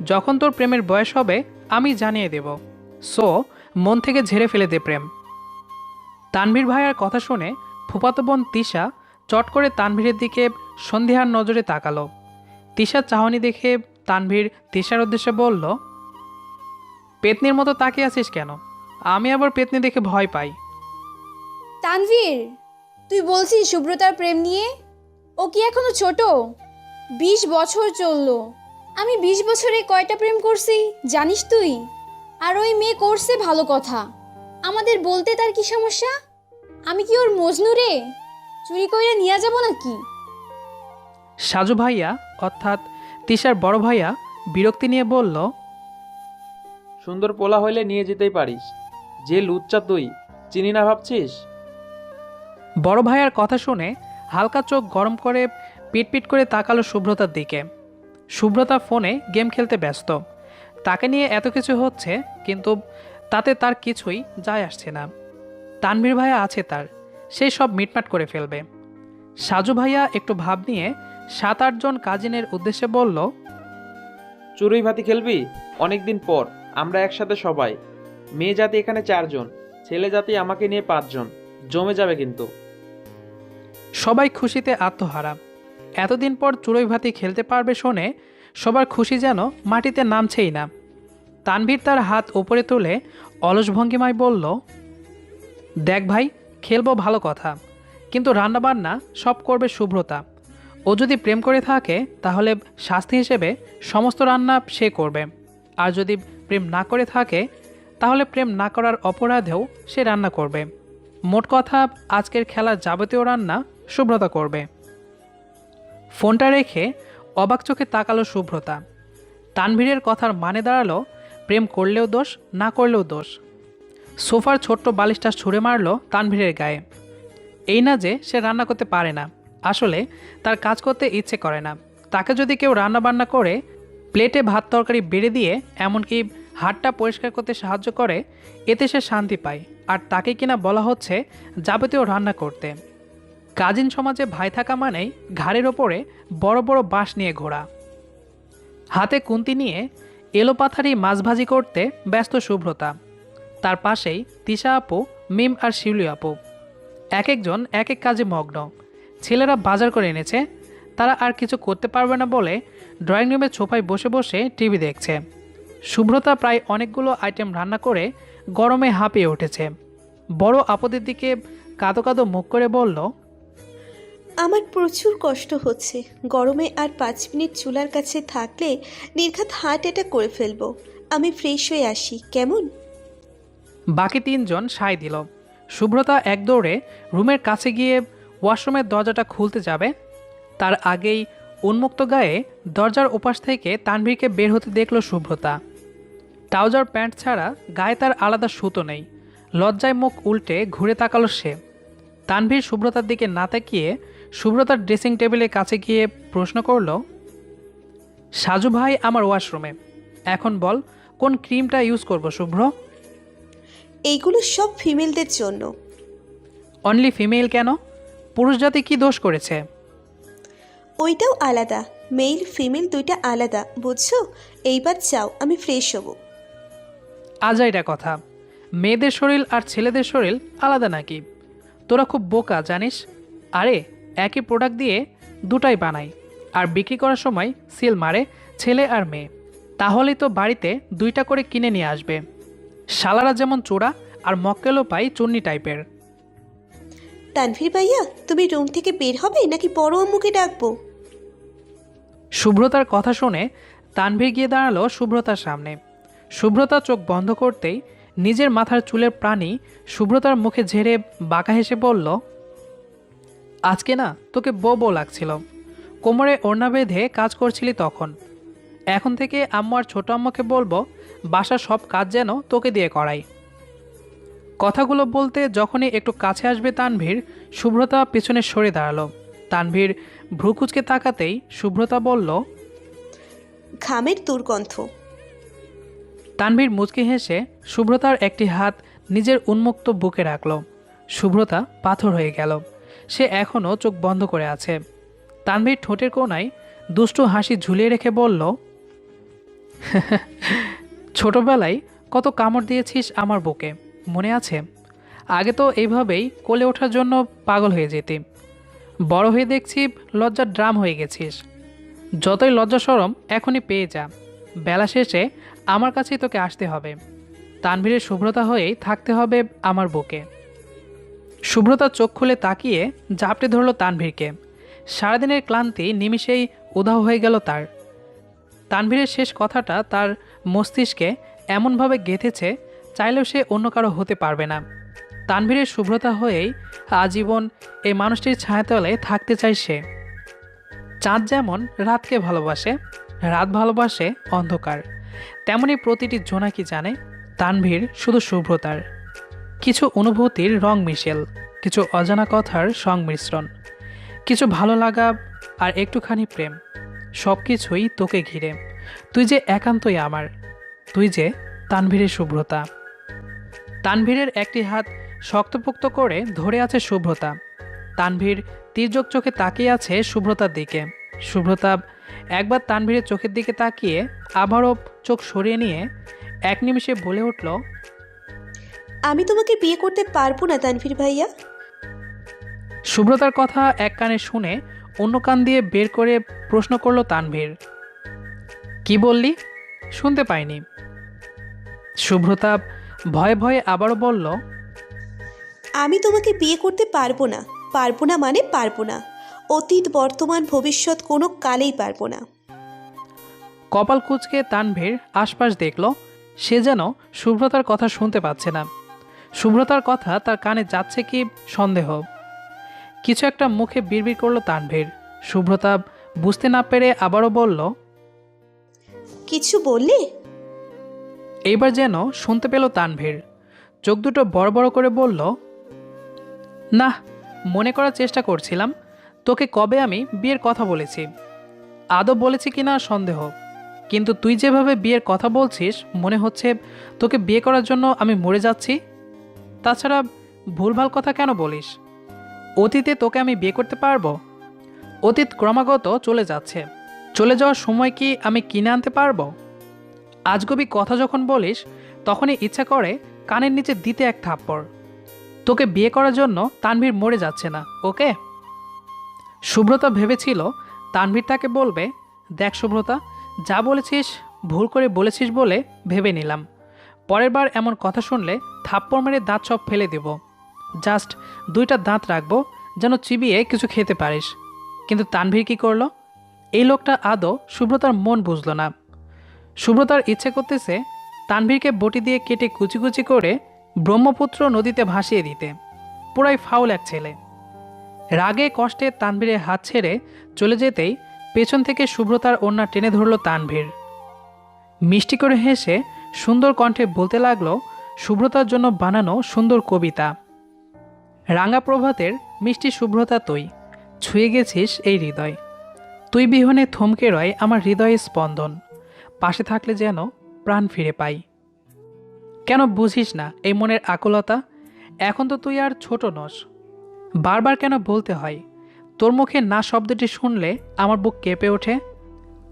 যখন তোর প্রেমের বয়স হবে আমি জানিয়ে দেব। সো মন থেকে ঝেড়ে ফেলে দে প্রেম। তানভীর ভাইয়ার কথা শুনে ফুফাতো বোন তিশা চট করে তানভীরের দিকে সন্দেহার নজরে তাকালো। তিশার চাহনি দেখে তানভীর তিশার উদ্দেশ্যে বলল, পেতনির মতো তাকিয়ে আছিস কেন? আমি আবার পেতনি দেখে ভয় পাই। তানভীর, তুই বলছিস শুভ্রতার প্রেম নিয়ে? ও কি এখনো ছোট? 20 বছর চললো। আমি 20 বছরে কয়টা প্রেম করছি জানিস তুই? আর ওই মেয়ে করছে ভালো কথা, আমাদের বলতে তার কি সমস্যা? আমি কি ওর মজনু রে? চুরি কইরা নিয়ে যাব নাকি? সাজু ভাইয়া অর্থাৎ তিশার বড় ভাইয়া বিরক্তি নিয়ে বলল, সুন্দর পোলা হইলে নিয়ে যেতেই পারিস, যে লুচ্চা তুই, চিনি না ভাবছিস? বড় ভাইয়ার কথা শুনে হালকা চোখ গরম করে পিটপিট করে তাকালো শুভ্রতার দিকে। শুভ্রতা ফোনে গেম খেলতে ব্যস্ত। তাকে নিয়ে এত কিছু হচ্ছে, কিন্তু তাতে তার কিছুই যায় আসছে না। তানভীর ভাইয়া আছে তার, সেই সব মিটমাট করে ফেলবে। সাজু ভাইয়া একটু ভাব নিয়ে 7-8 জন কাজিনের উদ্দেশ্যে বলল, চুরুই ভাতি খেলবি? অনেকদিন পর আমরা একসাথে সবাই। মেয়ে জাতি এখানে 4 জন, ছেলে জাতি আমাকে নিয়ে 5 জন। জমে যাবে কিন্তু। সবাই খুশিতে আত্মহারা। এতদিন পর চুড়োই ভাতি খেলতে পারবে শুনে সবার খুশি যেন মাটিতে নামছেই না। তানভীর তার হাত উপরে তুলে অলস ভঙ্গিমায় বলল, দেখ ভাই, খেলবো ভালো কথা, কিন্তু রান্নাবান্না সব করবে শুভ্রতা। ও যদি প্রেম করে থাকে তাহলে শাস্তি হিসেবে সমস্ত রান্না সে করবে, আর যদি প্রেম না করে থাকে তাহলে প্রেম না করার অপরাধেও সে রান্না করবে। মোট কথা, আজকের খেলার যাবতীয় রান্না শুভ্রতা করবে। ফোনটা রেখে অবাক চোখে তাকালো শুভ্রতা। তানভীরের কথার মানে দাঁড়ালো প্রেম করলেও দোষ, না করলেও দোষ। সোফার ছোট্ট বালিশটা ছুঁড়ে মারল তানভীরের গায়ে। এই না যে সে রান্না করতে পারে না, আসলে তার কাজ করতে ইচ্ছে করে না। তাকে যদি কেউ রান্না বান্না করে, প্লেটে ভাত তরকারি বেড়ে দিয়ে এমনকি হাতটা পরিষ্কার করতে সাহায্য করে, এতে সে শান্তি পায়। আর তাকে কিনা বলা হচ্ছে যাবতীয় রান্না করতে। কাজিন সমাজে ভাই থাকা মানেই ঘাড়ের ওপরে বড় বড় বাঁশ নিয়ে ঘোরা। হাতে কুন্তি নিয়ে এলোপাথারি মাছ ভাজি করতে ব্যস্ত শুভ্রতা। তার পাশেই তিশা আপু, মিম আর শিউলি আপু। এক একজন এক এক কাজে মগ্ন। ছেলেরা বাজার করে এনেছে, তারা আর কিছু করতে পারবে না বলে ড্রয়িং রুমের সোফায় বসে বসে টিভি দেখছে। শুভ্রতা প্রায় অনেকগুলো আইটেম রান্না করে গরমে হাঁপিয়ে উঠেছে। বড় আপদের দিকে কাঁদো কাঁদো মুখ করে বলল, আমার প্রচুর কষ্ট হচ্ছে। গরমে আর 5 মিনিট চুলার কাছে থাকলে নির্ঘাত হার্ট অ্যাটাক করে ফেলবো। আমি ফ্রেশ হয়ে আসি, কেমন? বাকি 3 জন সায় দিল। শুভ্রতা এক দৌড়ে রুমের কাছে গিয়ে ওয়াশরুমের দরজাটা খুলতে যাবে, তার আগেই উন্মুক্ত গায়ে দরজার ওপাশ থেকে তানভীরকে বের হতে দেখল শুভ্রতা। ট্রাউজার প্যান্ট ছাড়া গায়ে তার আলাদা সুতো নেই। লজ্জায় মুখ উল্টে ঘুরে তাকালো সে। তানভীর শুভ্রতার দিকে না তাকিয়ে শুভ্রতার ড্রেসিং টেবিলের কাছে গিয়ে প্রশ্ন করল, সাজু ভাই আমার ওয়াশরুমে, এখন বল কোন ক্রিমটা ইউজ করব শুভ্র? এইগুলো সব ফিমেলদের জন্য। অনলি ফিমেল কেন? পুরুষ জাতি কি দোষ করেছে? ওইটাও আলাদা, মেল ফিমেল দুইটা আলাদা, বুঝছো? এইবার চাও আমি ফ্রেশ হব। আজাইরা কথা, মেয়েদের শরীর আর ছেলেদের শরীর আলাদা নাকি? তোরা খুব বোকা জানিস। আরে একই প্রোডাক্ট দিয়ে দুটাই বানাই, আর বিক্রি করার সময় সিল মারে ছেলে আর মেয়ে। তাহলেই তো বাড়িতে দুইটা করে কিনে নিয়ে আসবে। শালারা যেমন চোরা আর মক্কেলও পাই চুন্নি টাইপের। তানভীর ভাইয়া, তুমি রুম থেকে বের হবে নাকি বড় আম্মুকে ডাকবো? শুভ্রতার কথা শুনে তানভীর গিয়ে দাঁড়ালো শুভ্রতার সামনে। শুভ্রতা চোখ বন্ধ করতেই নিজের মাথার চুলের প্রাণী শুভ্রতার মুখে ঝেড়ে বাঁকা হেসে বলল, আজকে না তোকে বউ বউ লাগছিল। কোমরে ওড়না বেঁধে কাজ করছিলি তখন। এখন থেকে আম্মু আর ছোট আম্মুকে বলবো বাসার সব কাজ যেন তোকে দিয়ে করাই। কথাগুলো বলতে যখনই একটু কাছে আসবে তানভীর, শুভ্রতা পেছনে সরে দাঁড়ালো। তানভীর ভ্রুকুচকে তাকাতেই শুভ্রতা বলল, ঘামের দুর্গন্ধ। তানভীর মুচকি হেসে শুভ্রতার একটি হাত নিজের উন্মুক্ত বুকে রাখল। শুভ্রতা পাথর হয়ে গেল। সে এখনও চোখ বন্ধ করে আছে। তানভীর ঠোঁটের কোণায় দুষ্টু হাসি ঝুলিয়ে রেখে বলল, ছোটবেলায় কত কামড় দিয়েছিস আমার বুকে, মনে আছে? আগে তো এইভাবেই কোলে ওঠার জন্য পাগল হয়ে যেতি। বড় হয়ে দেখছি লজ্জার ড্রাম হয়ে গেছিস। যতই লজ্জা শরম এখনই পেয়ে যা, বেলা শেষে আমার কাছেই তোকে আসতে হবে। তানভীরের শুভ্রতা হয়েই থাকতে হবে আমার বুকে। শুভ্রতা চোখ খুলে তাকিয়ে ঝাপটে ধরল তানভীরকে। সারাদিনের ক্লান্তি নিমিষেই উধাও হয়ে গেল তার। তানভীরের শেষ কথাটা তার মস্তিষ্কে এমনভাবে গেঁথেছে, চাইলেও সে অন্য কারো হতে পারবে না। তানভীরের শুভ্রতা হয়েই আজীবন এই মানুষটির ছায়াতলে থাকতে চায় সে। চাঁদ যেমন রাতকে ভালোবাসে, রাত ভালোবাসে অন্ধকার, তেমনি প্রতিটি জোনাকি জানে তানভীর শুধু শুভ্রতার। কিছু অনুভূতির রং মিশেল, কিছু অজানা কথার সংমিশ্রণ, কিছু ভালো লাগা আর একটুখানি প্রেম, সব কিছুই তোকে ঘিরে। তুই যে একান্তই আমার, তুই যে তানভীরের শুভ্রতা। তানভীরের একটি হাত শক্তপোক্ত করে ধরে আছে শুভ্রতা। তানভীর তীর্যক চোখে তাকিয়ে আছে শুভ্রতার দিকে। শুভ্রতা একবার তানভীরের চোখের দিকে তাকিয়ে আবারও চোখ সরিয়ে নিয়ে এক নিমিষে বলে উঠল, আমি তোমাকে বিয়ে করতে পারবো না তানভীর ভাইয়া। শুভ্রতার কথা এক কানে শুনে অন্য কান দিয়ে বের করে প্রশ্ন করল তানভীর, কি বললি? শুনতে পাইনি। শুভ্রতা ভয়ে ভয়ে আবারও বলল, আমি তোমাকে বিয়ে করতে পারবো না। পারবো না মানে পারবো না। অতীত বর্তমান ভবিষ্যৎ কোনো কালেই পারবো না। কপাল কুঁচকে তানভীর আশপাশ দেখল। সে যেন শুভ্রতার কথা শুনতে পাচ্ছে না। শুভ্রতার কথা তার কানে যাচ্ছে কি সন্দেহ। কিছু একটা মুখে বিড়বিড় করল তানভীর। শুভ্রতা বুঝতে না পেরে আবারও বলল, কিছু বললে? এইবার যেন শুনতে পেল তানভীর। চোখ দুটো বড় বড় করে বলল, না, মনে করার চেষ্টা করছিলাম তোকে কবে আমি বিয়ের কথা বলেছি। আদৌ বলেছি কিনা সন্দেহ, কিন্তু তুই যেভাবে বিয়ের কথা বলছিস মনে হচ্ছে তোকে বিয়ে করার জন্য আমি মরে যাচ্ছি। তাছাড়া ভুলভাল কথা কেন বলিস? অতীতে তোকে আমি বিয়ে করতে পারবো? অতীত ক্রমাগত চলে যাচ্ছে, চলে যাওয়ার সময় কি আমি কিনে আনতে পারবো? আজগবি কথা যখন বলিস তখনই ইচ্ছা করে কানের নিচে দিতে এক থাপ্পড়। তোকে বিয়ে করার জন্য তানভীর মরে যাচ্ছে না, ওকে? শুভ্রতা ভেবেছিল তানভীর তাকে বলবে, দেখ শুভ্রতা, যা বলেছিস ভুল করে বলেছিস বলে ভেবে নিলাম। পরের বার এমন কথা শুনলে থাপ্পড় মেরে দাঁত সব ফেলে দেব। জাস্ট দুইটা দাঁত রাখবো যেন চিবিয়ে কিছু খেতে পারিস। কিন্তু তানভীর কি করলো? এই লোকটা আদৌ শুভ্রতার মন বুঝল না। শুভ্রতার ইচ্ছে করতেছে তানভীরকে বটি দিয়ে কেটে কুচি কুচি করে ব্রহ্মপুত্র নদীতে ভাসিয়ে দিতে। পুরাই ফাউল এক ছেলে। রাগে কষ্টে তানভীরের হাত ছেড়ে চলে যেতেই পেছন থেকে শুভ্রতার ওড়না টেনে ধরল তানভীর। মিষ্টি করে হেসে সুন্দর কণ্ঠে বলতে লাগলো শুভ্রতার জন্য বানানো সুন্দর কবিতা। রাঙা প্রভাতের মিষ্টি শুভ্রতা তুই, ছুঁয়ে গেছিস এই হৃদয়। তুই বিহনে থমকে রয় আমার হৃদয়ের স্পন্দন, পাশে থাকলে যেন প্রাণ ফিরে পাই। কেন বুঝিস না এই মনের আকুলতা? এখন তো তুই আর ছোট নস। বারবার কেন বলতে হয়? তোর মুখে না শব্দটি শুনলে আমার বুক কেঁপে ওঠে।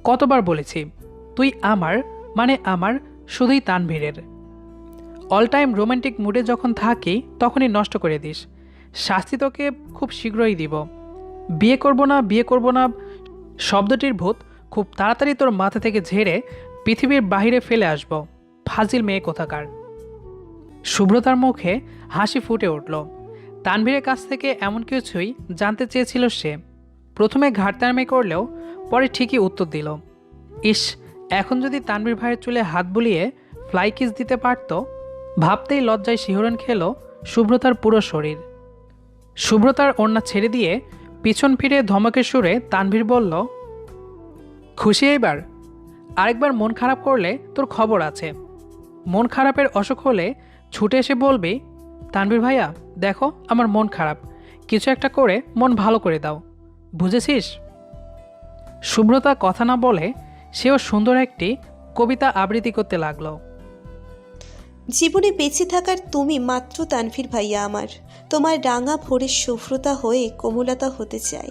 কতবার বলেছি তুই আমার, মানে আমার শুধুই তানভীরের। অল টাইম রোমান্টিক মুডে যখন থাকি তখনই নষ্ট করে দিস। শাস্তি তোকে খুব শীঘ্রই দিব। বিয়ে করব না, বিয়ে করব না শব্দটির ভূত খুব তাড়াতাড়ি তোর মাথা থেকে ঝেড়ে পৃথিবীর বাহিরে ফেলে আসব। ফাজিল মেয়ে কোথাকার। শুভ্রতার মুখে হাসি ফুটে উঠল। তানভীরের কাছ থেকে এমন কিছুই জানতে চেয়েছিল সে। প্রথমে ঘাটতারামি করলেও পরে ঠিকই উত্তর দিল। ইস, এখন যদি তানভীর ভাইয়ের চুলে হাত বুলিয়ে ফ্লাই কিস দিতে পারত। ভাবতেই লজ্জায় শিহরণ খেল শুভ্রতার পুরো শরীর। শুভ্রতার ওড়না ছেড়ে দিয়ে পিছন ফিরে ধমকের সুরে তানভীর বলল, খুশি এইবার? আরেকবার মন খারাপ করলে তোর খবর আছে। মন খারাপের অসুখ হলে ছুটে এসে বলবি, তানভীর ভাইয়া দেখো আমার মন খারাপ, কিছু একটা করে মন ভালো করে দাও, বুঝেছিস? শুভ্রতা কথা না বলে সেও সুন্দর একটি কবিতা আবৃত্তি করতে লাগলো। জীবনে বেঁচে থাকার তুমি মাত্র তানভীর ভাইয়া আমার। তোমার রাঙা ভোরের শুভ্রতা হয়ে কোমলতা হতে চাই।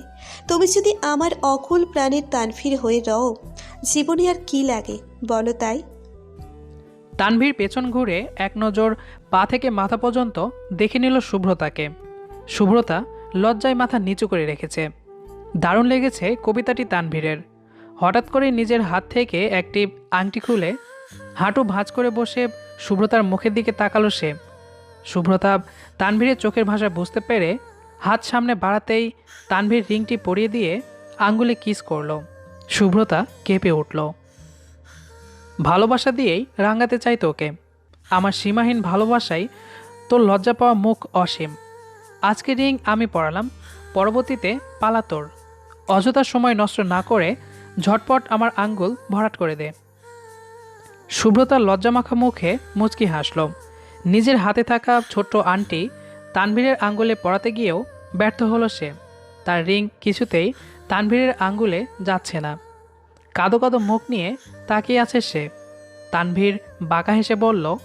তুমি যদি আমার অকুল প্রাণের তানভীর হয়ে রও, জীবনে আর কি লাগে বলো তাই? তানভীর পেছন ঘুরে এক নজর পা থেকে মাথা পর্যন্ত দেখে নিল শুভ্রতাকে। শুভ্রতা লজ্জায় মাথা নিচু করে রেখেছে। দারুণ লেগেছে কবিতাটি তানভীরের। হঠাৎ করে নিজের হাত থেকে একটি আংটি খুলে হাঁটু ভাঁজ করে বসে শুভ্রতার মুখের দিকে তাকালো সে। শুভ্রতা তানভীরের চোখের ভাষা বুঝতে পেরে হাত সামনে বাড়াতেই তানভীর রিংটি পরিয়ে দিয়ে আঙ্গুলে কিস করল। শুভ্রতা কেঁপে উঠল। ভালোবাসা দিয়েই রাঙাতে চাই তোকে। আমার সীমাহীন ভালোবাসায় তোর লজ্জা পাওয়া মুখ অসীম। আজকে রিং আমি পরালাম, পরবর্তীতে পালা তোর। অযথা সময় নষ্ট না করে ঝটপট আমার আঙ্গুল ভরাট করে দে। শুভ্রতার লজ্জামাখা মুখে মুচকি হাসল। নিজের হাতে থাকা ছোট্ট আংটি তানভীরের আঙ্গুলে পরাতে গিয়েও ব্যর্থ হলো সে। তার রিং কিছুতেই তানভীরের আঙ্গুলে যাচ্ছে না। কাদো কাদো মুখ নিয়ে তাকিয়ে আছে সে। তানভীর বাঁকা হেসে বলল,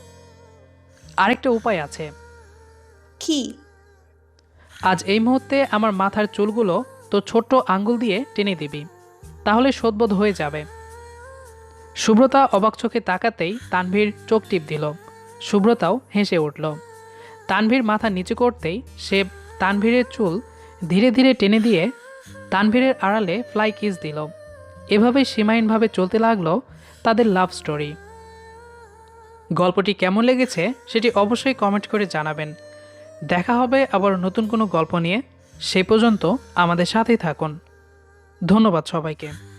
আরেকটা উপায় আছে। কি? আজ এই মুহূর্তে আমার মাথার চুলগুলো তো ছোট্ট আঙ্গুল দিয়ে টেনে দিবি, তাহলে শোধবোধ হয়ে যাবে। শুভ্রতা অবাক চোখে তাকাতেই তানভীর চোখ টিপ দিল। শুভ্রতাও হেসে উঠল। তানভীর মাথা নিচু করতেই সে তানভীরের চুল ধীরে ধীরে টেনে দিয়ে তানভীরের আড়ালে ফ্লাই কিস দিল। এভাবেই সীমাহীনভাবে চলতে লাগলো তাদের লাভ স্টোরি। গল্পটি কেমন লেগেছে সেটি অবশ্যই কমেন্ট করে জানাবেন। দেখা হবে আবার নতুন কোনো গল্প নিয়ে। সেই পর্যন্ত আমাদের সাথেই থাকুন। ধন্যবাদ সবাইকে।